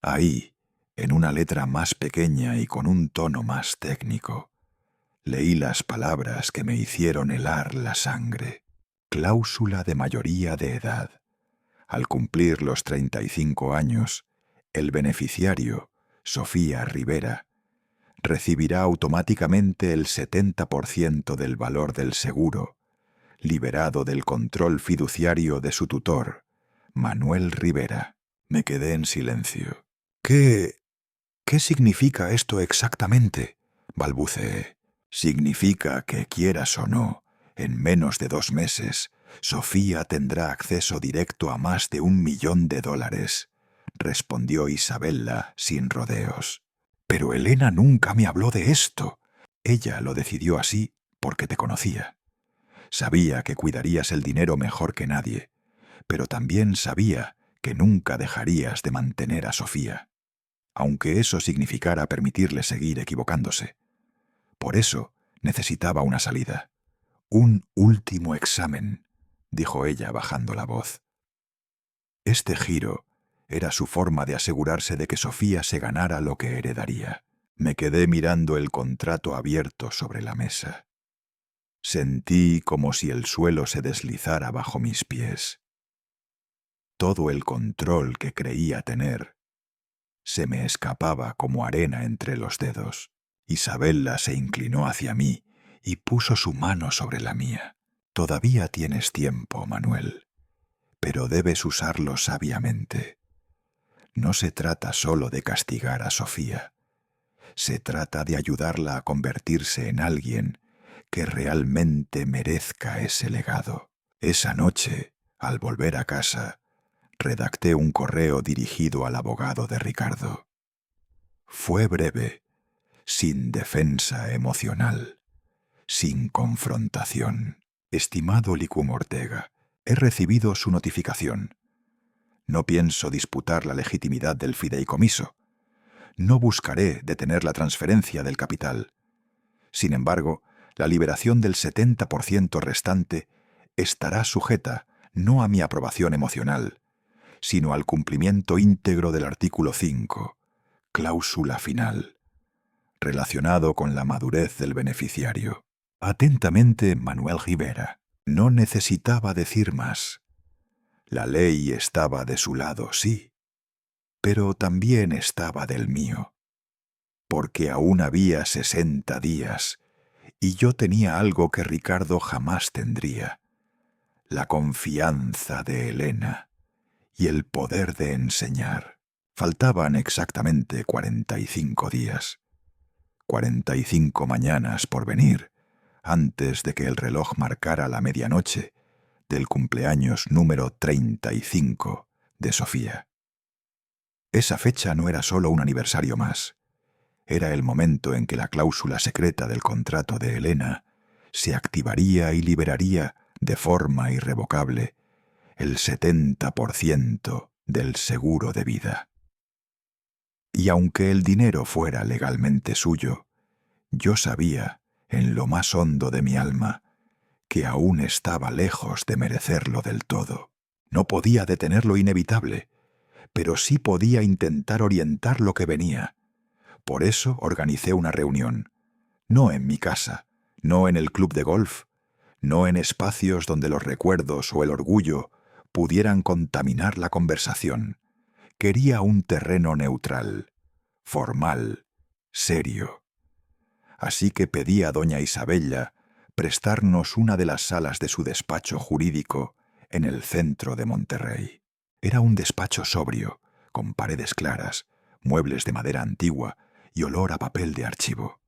Ahí, en una letra más pequeña y con un tono más técnico, leí las palabras que me hicieron helar la sangre. Cláusula de mayoría de edad. Al cumplir los 35 años, el beneficiario, Sofía Rivera, recibirá automáticamente el 70% del valor del seguro, liberado del control fiduciario de su tutor, Manuel Rivera. Me quedé en silencio. ¿Qué significa esto exactamente?, balbuceé. Significa que, quieras o no, en menos de 2 meses, Sofía tendrá acceso directo a más de $1 millón, respondió Isabella sin rodeos. Pero Elena nunca me habló de esto. Ella lo decidió así porque te conocía. Sabía que cuidarías el dinero mejor que nadie, pero también sabía que nunca dejarías de mantener a Sofía, aunque eso significara permitirle seguir equivocándose. Por eso necesitaba una salida. Un último examen, dijo ella bajando la voz. Este giro era su forma de asegurarse de que Sofía se ganara lo que heredaría. Me quedé mirando el contrato abierto sobre la mesa. Sentí como si el suelo se deslizara bajo mis pies. Todo el control que creía tener se me escapaba como arena entre los dedos. Isabella se inclinó hacia mí y puso su mano sobre la mía. Todavía tienes tiempo, Manuel, pero debes usarlo sabiamente. No se trata solo de castigar a Sofía. Se trata de ayudarla a convertirse en alguien que realmente merezca ese legado. Esa noche, al volver a casa, redacté un correo dirigido al abogado de Ricardo. Fue breve, sin defensa emocional, sin confrontación. Estimado Licum Ortega, he recibido su notificación. No pienso disputar la legitimidad del fideicomiso. No buscaré detener la transferencia del capital. Sin embargo, la liberación del 70% restante estará sujeta no a mi aprobación emocional, sino al cumplimiento íntegro del artículo 5, cláusula final, relacionado con la madurez del beneficiario. Atentamente, Manuel Rivera. No necesitaba decir más. La ley estaba de su lado, sí, pero también estaba del mío, porque aún había 60 días, y yo tenía algo que Ricardo jamás tendría: la confianza de Elena y el poder de enseñar. Faltaban exactamente 45 días, 45 mañanas por venir, antes de que el reloj marcara la medianoche del cumpleaños número 35 de Sofía. Esa fecha no era solo un aniversario más. Era el momento en que la cláusula secreta del contrato de Elena se activaría y liberaría de forma irrevocable el 70% del seguro de vida. Y aunque el dinero fuera legalmente suyo, yo sabía, en lo más hondo de mi alma, que aún estaba lejos de merecerlo del todo. No podía detener lo inevitable, pero sí podía intentar orientar lo que venía. Por eso organicé una reunión, no en mi casa, no en el club de golf, no en espacios donde los recuerdos o el orgullo pudieran contaminar la conversación. Quería un terreno neutral, formal, serio. Así que pedí a doña Isabella prestarnos una de las salas de su despacho jurídico en el centro de Monterrey. Era un despacho sobrio, con paredes claras, muebles de madera antigua y olor a papel de archivo.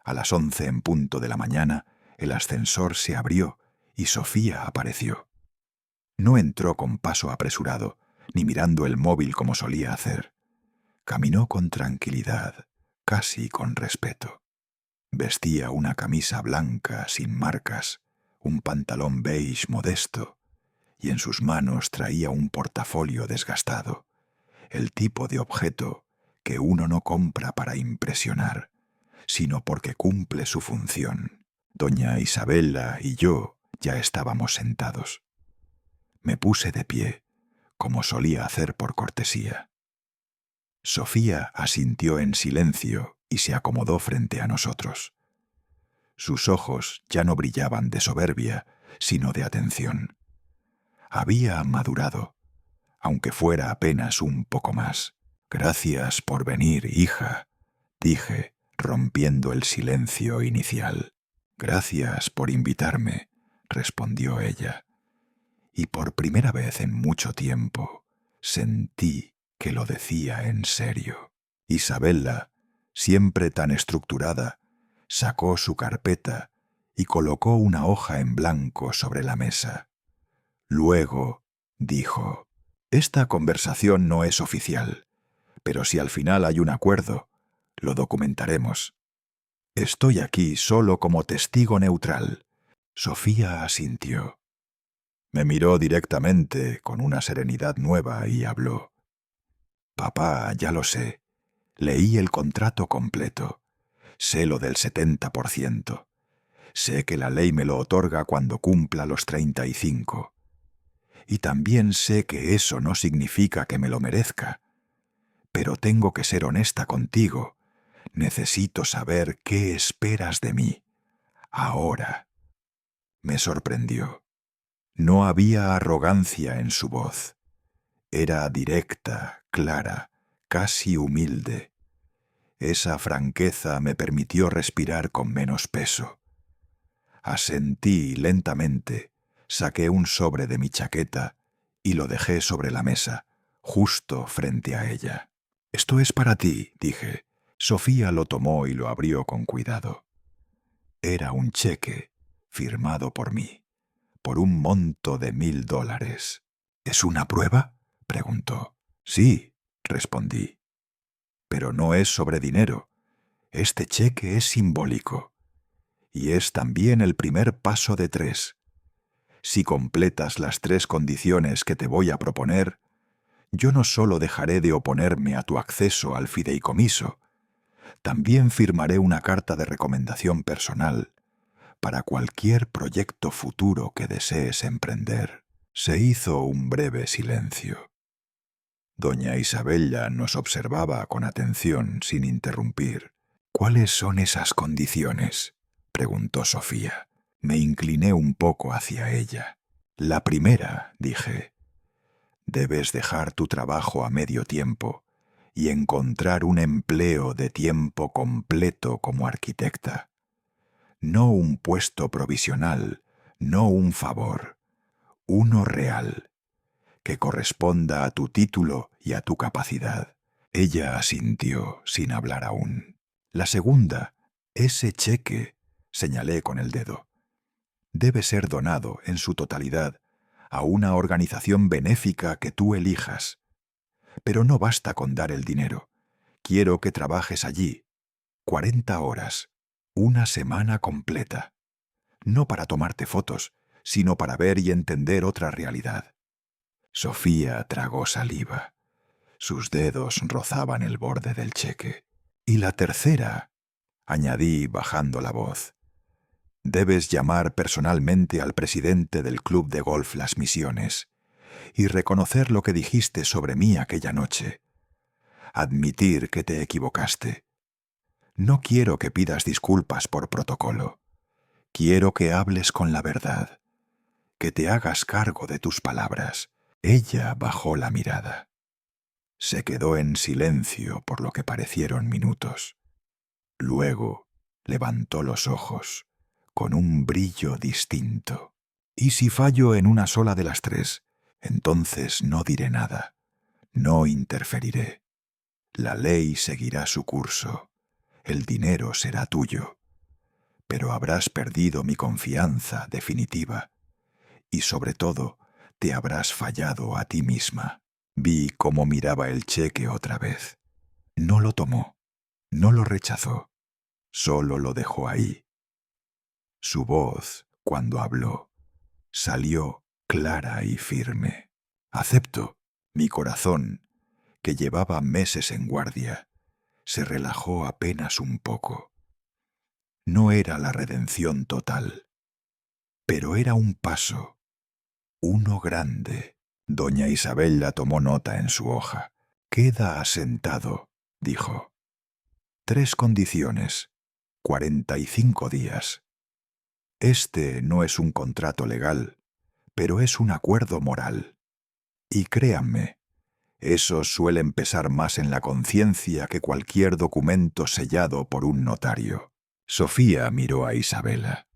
A las 11 en punto de la mañana, el ascensor se abrió y Sofía apareció. No entró con paso apresurado, ni mirando el móvil como solía hacer. Caminó con tranquilidad, casi con respeto. Vestía una camisa blanca sin marcas, un pantalón beige modesto, y en sus manos traía un portafolio desgastado, el tipo de objeto que uno no compra para impresionar, sino porque cumple su función. Doña Isabella y yo ya estábamos sentados. Me puse de pie, como solía hacer por cortesía. Sofía asintió en silencio y se acomodó frente a nosotros. Sus ojos ya no brillaban de soberbia, sino de atención. Había madurado, aunque fuera apenas un poco más. «Gracias por venir, hija», dije, rompiendo el silencio inicial. «Gracias por invitarme», respondió ella. Y por primera vez en mucho tiempo sentí que lo decía en serio. Isabella, siempre tan estructurada, sacó su carpeta y colocó una hoja en blanco sobre la mesa. Luego dijo: «Esta conversación no es oficial, pero si al final hay un acuerdo, lo documentaremos. Estoy aquí solo como testigo neutral». Sofía asintió. Me miró directamente con una serenidad nueva y habló. «Papá, ya lo sé. Leí el contrato completo. Sé lo del 70%. Sé que la ley me lo otorga cuando cumpla los 35. Y también sé que eso no significa que me lo merezca. Pero tengo que ser honesta contigo. Necesito saber qué esperas de mí. Ahora». Me sorprendió. No había arrogancia en su voz. Era directa, clara, casi humilde. Esa franqueza me permitió respirar con menos peso. Asentí lentamente, saqué un sobre de mi chaqueta y lo dejé sobre la mesa, justo frente a ella. «Esto es para ti», dije. Sofía lo tomó y lo abrió con cuidado. Era un cheque firmado por mí, por un monto de $1000. «¿Es una prueba?», preguntó. «Sí», respondí. «Pero no es sobre dinero. Este cheque es simbólico. Y es también el primer paso de 3. Si completas las 3 condiciones que te voy a proponer, yo no solo dejaré de oponerme a tu acceso al fideicomiso, también firmaré una carta de recomendación personal para cualquier proyecto futuro que desees emprender». Se hizo un breve silencio. Doña Isabella nos observaba con atención sin interrumpir. «¿Cuáles son esas condiciones?», preguntó Sofía. Me incliné un poco hacia ella. «La primera», dije, «debes dejar tu trabajo a medio tiempo y encontrar un empleo de tiempo completo como arquitecta. No un puesto provisional, no un favor, uno real, que corresponda a tu título y a tu capacidad». Ella asintió sin hablar aún. «La segunda, ese cheque», señalé con el dedo, «debe ser donado en su totalidad a una organización benéfica que tú elijas. Pero no basta con dar el dinero. Quiero que trabajes allí 40 horas, una semana completa. No para tomarte fotos, sino para ver y entender otra realidad». Sofía tragó saliva. Sus dedos rozaban el borde del cheque. «Y la tercera», añadí bajando la voz, «debes llamar personalmente al presidente del club de golf Las Misiones y reconocer lo que dijiste sobre mí aquella noche. Admitir que te equivocaste. No quiero que pidas disculpas por protocolo. Quiero que hables con la verdad, que te hagas cargo de tus palabras». Ella bajó la mirada. Se quedó en silencio por lo que parecieron minutos. Luego levantó los ojos, con un brillo distinto. «¿Y si fallo en una sola de las 3? Entonces no diré nada. No interferiré. La ley seguirá su curso. El dinero será tuyo. Pero habrás perdido mi confianza definitiva. Y sobre todo, te habrás fallado a ti misma». Vi cómo miraba el cheque otra vez. No lo tomó, no lo rechazó, solo lo dejó ahí. Su voz, cuando habló, salió clara y firme. «Acepto». Mi corazón, que llevaba meses en guardia, se relajó apenas un poco. No era la redención total, pero era un paso, uno grande. Doña Isabella tomó nota en su hoja. «Queda asentado», dijo. 3 condiciones, 45 días. Este no es un contrato legal, pero es un acuerdo moral. Y créanme, Esos suelen pesar más en la conciencia que cualquier documento sellado por un notario. Sofía miró a Isabela.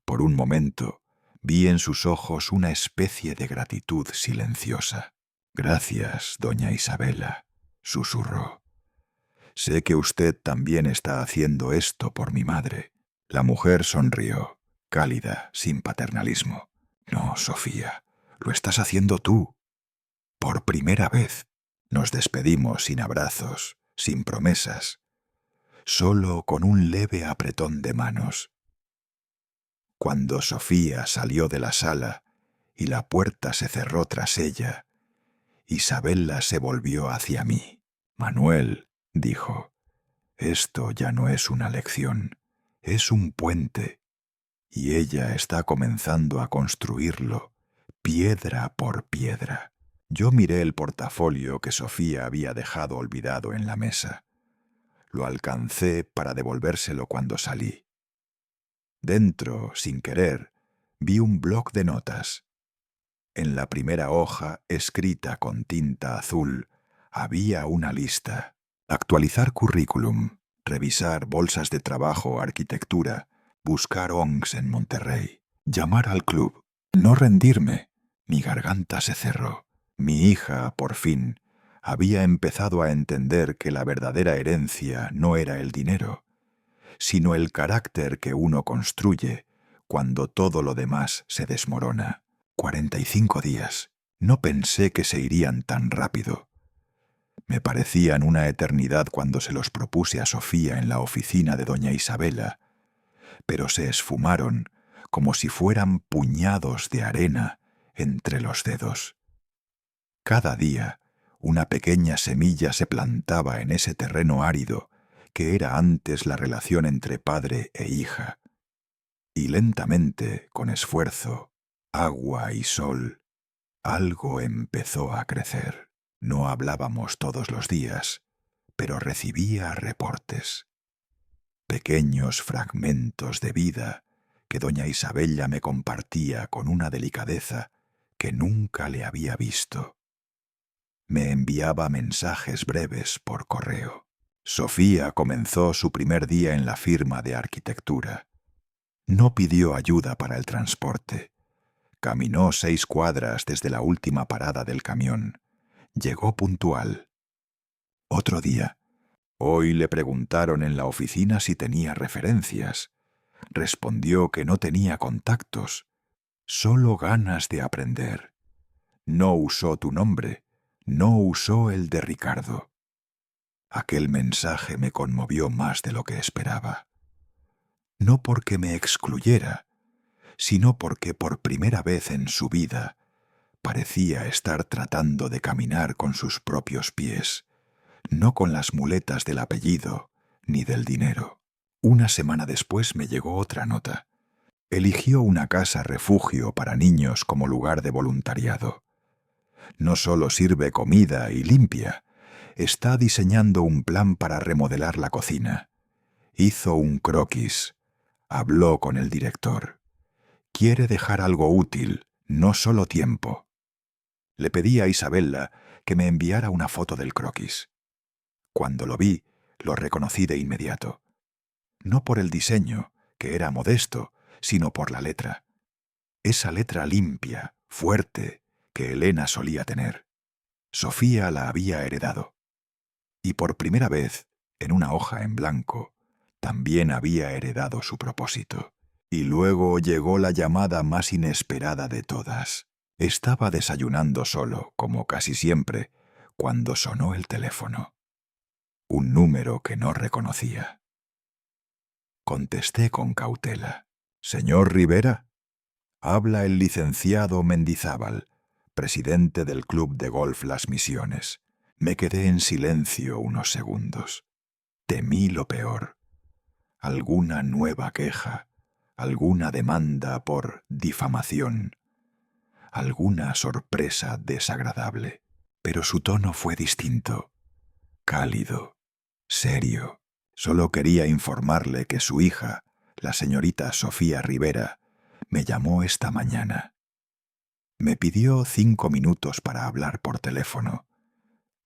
Por un momento, vi en sus ojos una especie de gratitud silenciosa. «Gracias, doña Isabela», susurró. «Sé que usted también está haciendo esto por mi madre». La mujer sonrió, cálida, sin paternalismo. «No, Sofía, lo estás haciendo tú. Por primera vez». Nos despedimos sin abrazos, sin promesas, solo con un leve apretón de manos. Cuando Sofía salió de la sala y la puerta se cerró tras ella, Isabela se volvió hacia mí. «Manuel», dijo, «esto ya no es una lección, es un puente, y ella está comenzando a construirlo, piedra por piedra». Yo miré el portafolio que Sofía había dejado olvidado en la mesa. Lo alcancé para devolvérselo cuando salí. Dentro, sin querer, vi un bloc de notas. En la primera hoja, escrita con tinta azul, había una lista. Actualizar currículum, revisar bolsas de trabajo, arquitectura, buscar ONGs en Monterrey, llamar al club, no rendirme. Mi garganta se cerró. Mi hija, por fin, había empezado a entender que la verdadera herencia no era el dinero, sino el carácter que uno construye cuando todo lo demás se desmorona. 45 días. No pensé que se irían tan rápido. Me parecían una eternidad cuando se los propuse a Sofía en la oficina de doña Isabela, pero se esfumaron como si fueran puñados de arena entre los dedos. Cada día, una pequeña semilla se plantaba en ese terreno árido que era antes la relación entre padre e hija. Y lentamente, con esfuerzo, agua y sol, algo empezó a crecer. No hablábamos todos los días, pero recibía reportes. Pequeños fragmentos de vida que doña Isabella me compartía con una delicadeza que nunca le había visto. Me enviaba mensajes breves por correo. Sofía comenzó su primer día en la firma de arquitectura. No pidió ayuda para el transporte. Caminó 6 cuadras desde la última parada del camión. Llegó puntual. Otro día. Hoy le preguntaron en la oficina si tenía referencias. Respondió que no tenía contactos, solo ganas de aprender. No usó tu nombre. No usó el de Ricardo. Aquel mensaje me conmovió más de lo que esperaba. No porque me excluyera, sino porque por primera vez en su vida parecía estar tratando de caminar con sus propios pies, no con las muletas del apellido ni del dinero. Una semana después me llegó otra nota. Eligió una casa refugio para niños como lugar de voluntariado. No solo sirve comida y limpia, está diseñando un plan para remodelar la cocina. Hizo un croquis, habló con el director. Quiere dejar algo útil, no solo tiempo. Le pedí a Isabella que me enviara una foto del croquis. Cuando lo vi, lo reconocí de inmediato. No por el diseño, que era modesto, sino por la letra. Esa letra limpia, fuerte, que Elena solía tener. Sofía la había heredado. Y por primera vez, en una hoja en blanco, también había heredado su propósito. Y luego llegó la llamada más inesperada de todas. Estaba desayunando solo, como casi siempre, cuando sonó el teléfono. Un número que no reconocía. Contesté con cautela. «¿Señor Rivera?» Habla el licenciado Mendizábal, presidente del Club de Golf Las Misiones. Me quedé en silencio unos segundos. Temí lo peor. Alguna nueva queja, alguna demanda por difamación, alguna sorpresa desagradable. Pero su tono fue distinto, cálido, serio. Solo quería informarle que su hija, la señorita Sofía Rivera, me llamó esta mañana. Me pidió 5 minutos para hablar por teléfono.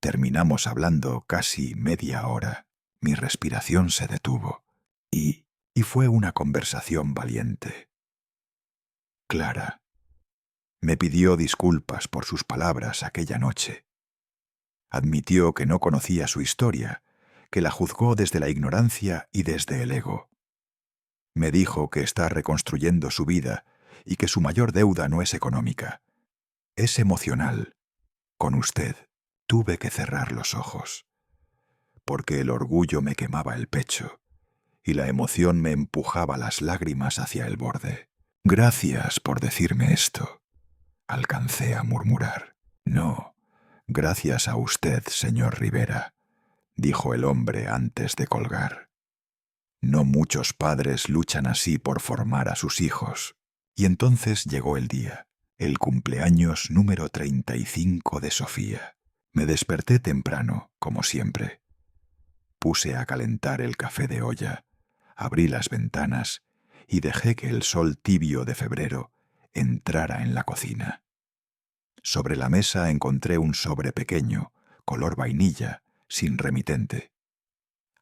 Terminamos hablando casi media hora. Mi respiración se detuvo y fue una conversación valiente. Clara me pidió disculpas por sus palabras aquella noche. Admitió que no conocía su historia, que la juzgó desde la ignorancia y desde el ego. Me dijo que está reconstruyendo su vida y que su mayor deuda no es económica, es emocional. Con usted tuve que cerrar los ojos, porque el orgullo me quemaba el pecho y la emoción me empujaba las lágrimas hacia el borde. Gracias por decirme esto, alcancé a murmurar. No, gracias a usted, señor Rivera, dijo el hombre antes de colgar. No muchos padres luchan así por formar a sus hijos. Y entonces llegó el día, el cumpleaños número 35 de Sofía. Me desperté temprano, como siempre. Puse a calentar el café de olla, abrí las ventanas y dejé que el sol tibio de febrero entrara en la cocina. Sobre la mesa encontré un sobre pequeño, color vainilla, sin remitente.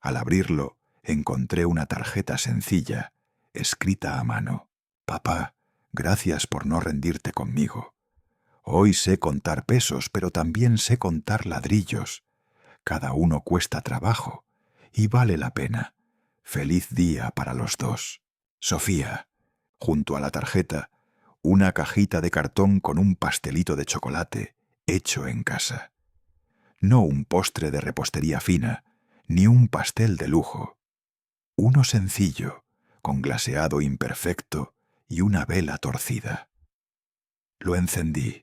Al abrirlo, encontré una tarjeta sencilla, escrita a mano. Papá, gracias por no rendirte conmigo. Hoy sé contar pesos, pero también sé contar ladrillos. Cada uno cuesta trabajo y vale la pena. Feliz día para los dos. Sofía. Junto a la tarjeta, una cajita de cartón con un pastelito de chocolate hecho en casa. No un postre de repostería fina, ni un pastel de lujo. Uno sencillo, con glaseado imperfecto y una vela torcida. Lo encendí,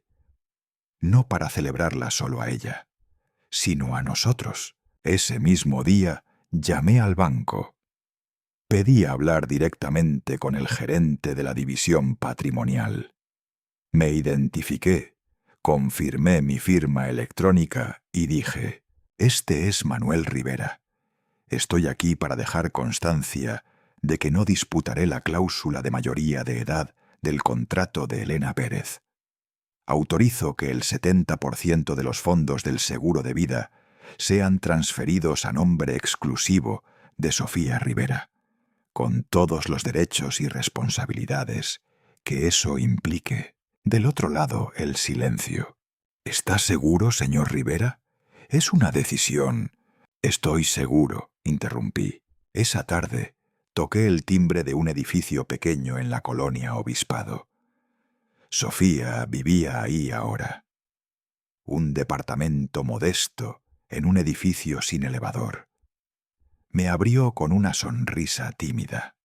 no para celebrarla solo a ella, sino a nosotros. Ese mismo día llamé al banco. Pedí hablar directamente con el gerente de la división patrimonial. Me identifiqué, confirmé mi firma electrónica y dije: «Este es Manuel Rivera. Estoy aquí para dejar constancia de que no disputaré la cláusula de mayoría de edad del contrato de Elena Pérez. Autorizo que el 70% de los fondos del seguro de vida sean transferidos a nombre exclusivo de Sofía Rivera, con todos los derechos y responsabilidades que eso implique». Del otro lado, el silencio. «¿Está seguro, señor Rivera? Es una decisión». «Estoy seguro», interrumpí. Esa tarde toqué el timbre de un edificio pequeño en la colonia Obispado. Sofía vivía ahí ahora. Un departamento modesto en un edificio sin elevador. Me abrió con una sonrisa tímida.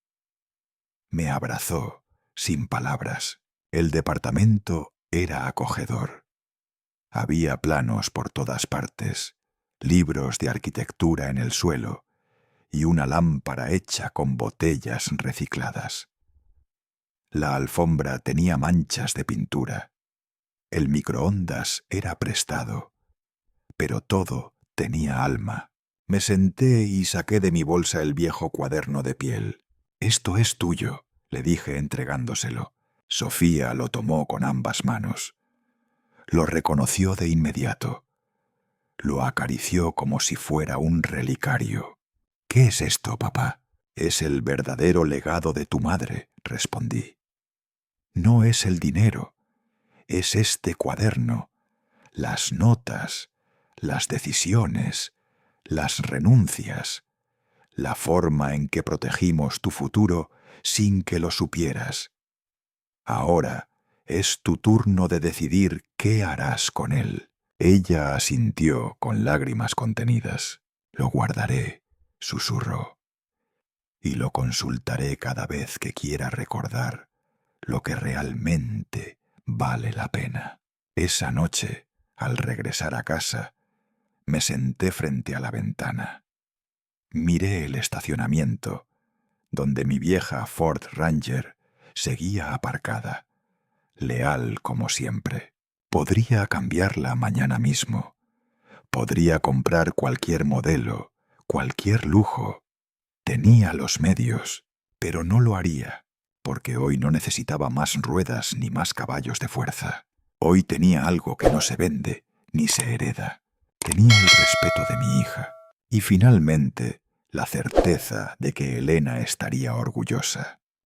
Me abrazó, sin palabras. El departamento era acogedor. Había planos por todas partes, libros de arquitectura en el suelo y una lámpara hecha con botellas recicladas. La alfombra tenía manchas de pintura. El microondas era prestado, pero todo tenía alma. Me senté y saqué de mi bolsa el viejo cuaderno de piel. «Esto es tuyo», le dije entregándoselo. Sofía lo tomó con ambas manos. Lo reconoció de inmediato. Lo acarició como si fuera un relicario. «¿Qué es esto, papá?» «Es el verdadero legado de tu madre», respondí. «No es el dinero, es este cuaderno, las notas, las decisiones, las renuncias, la forma en que protegimos tu futuro sin que lo supieras. Ahora es tu turno de decidir qué harás con él». Ella asintió con lágrimas contenidas. «Lo guardaré», susurró, «y lo consultaré cada vez que quiera recordar lo que realmente vale la pena». Esa noche, al regresar a casa, me senté frente a la ventana. Miré el estacionamiento, donde mi vieja Ford Ranger seguía aparcada, leal como siempre. Podría cambiarla mañana mismo. Podría comprar cualquier modelo, cualquier lujo. Tenía los medios, pero no lo haría, porque hoy no necesitaba más ruedas ni más caballos de fuerza. Hoy tenía algo que no se vende ni se hereda. tenía el respeto de mi hija y finalmente la certeza de que Elena estaría orgullosa.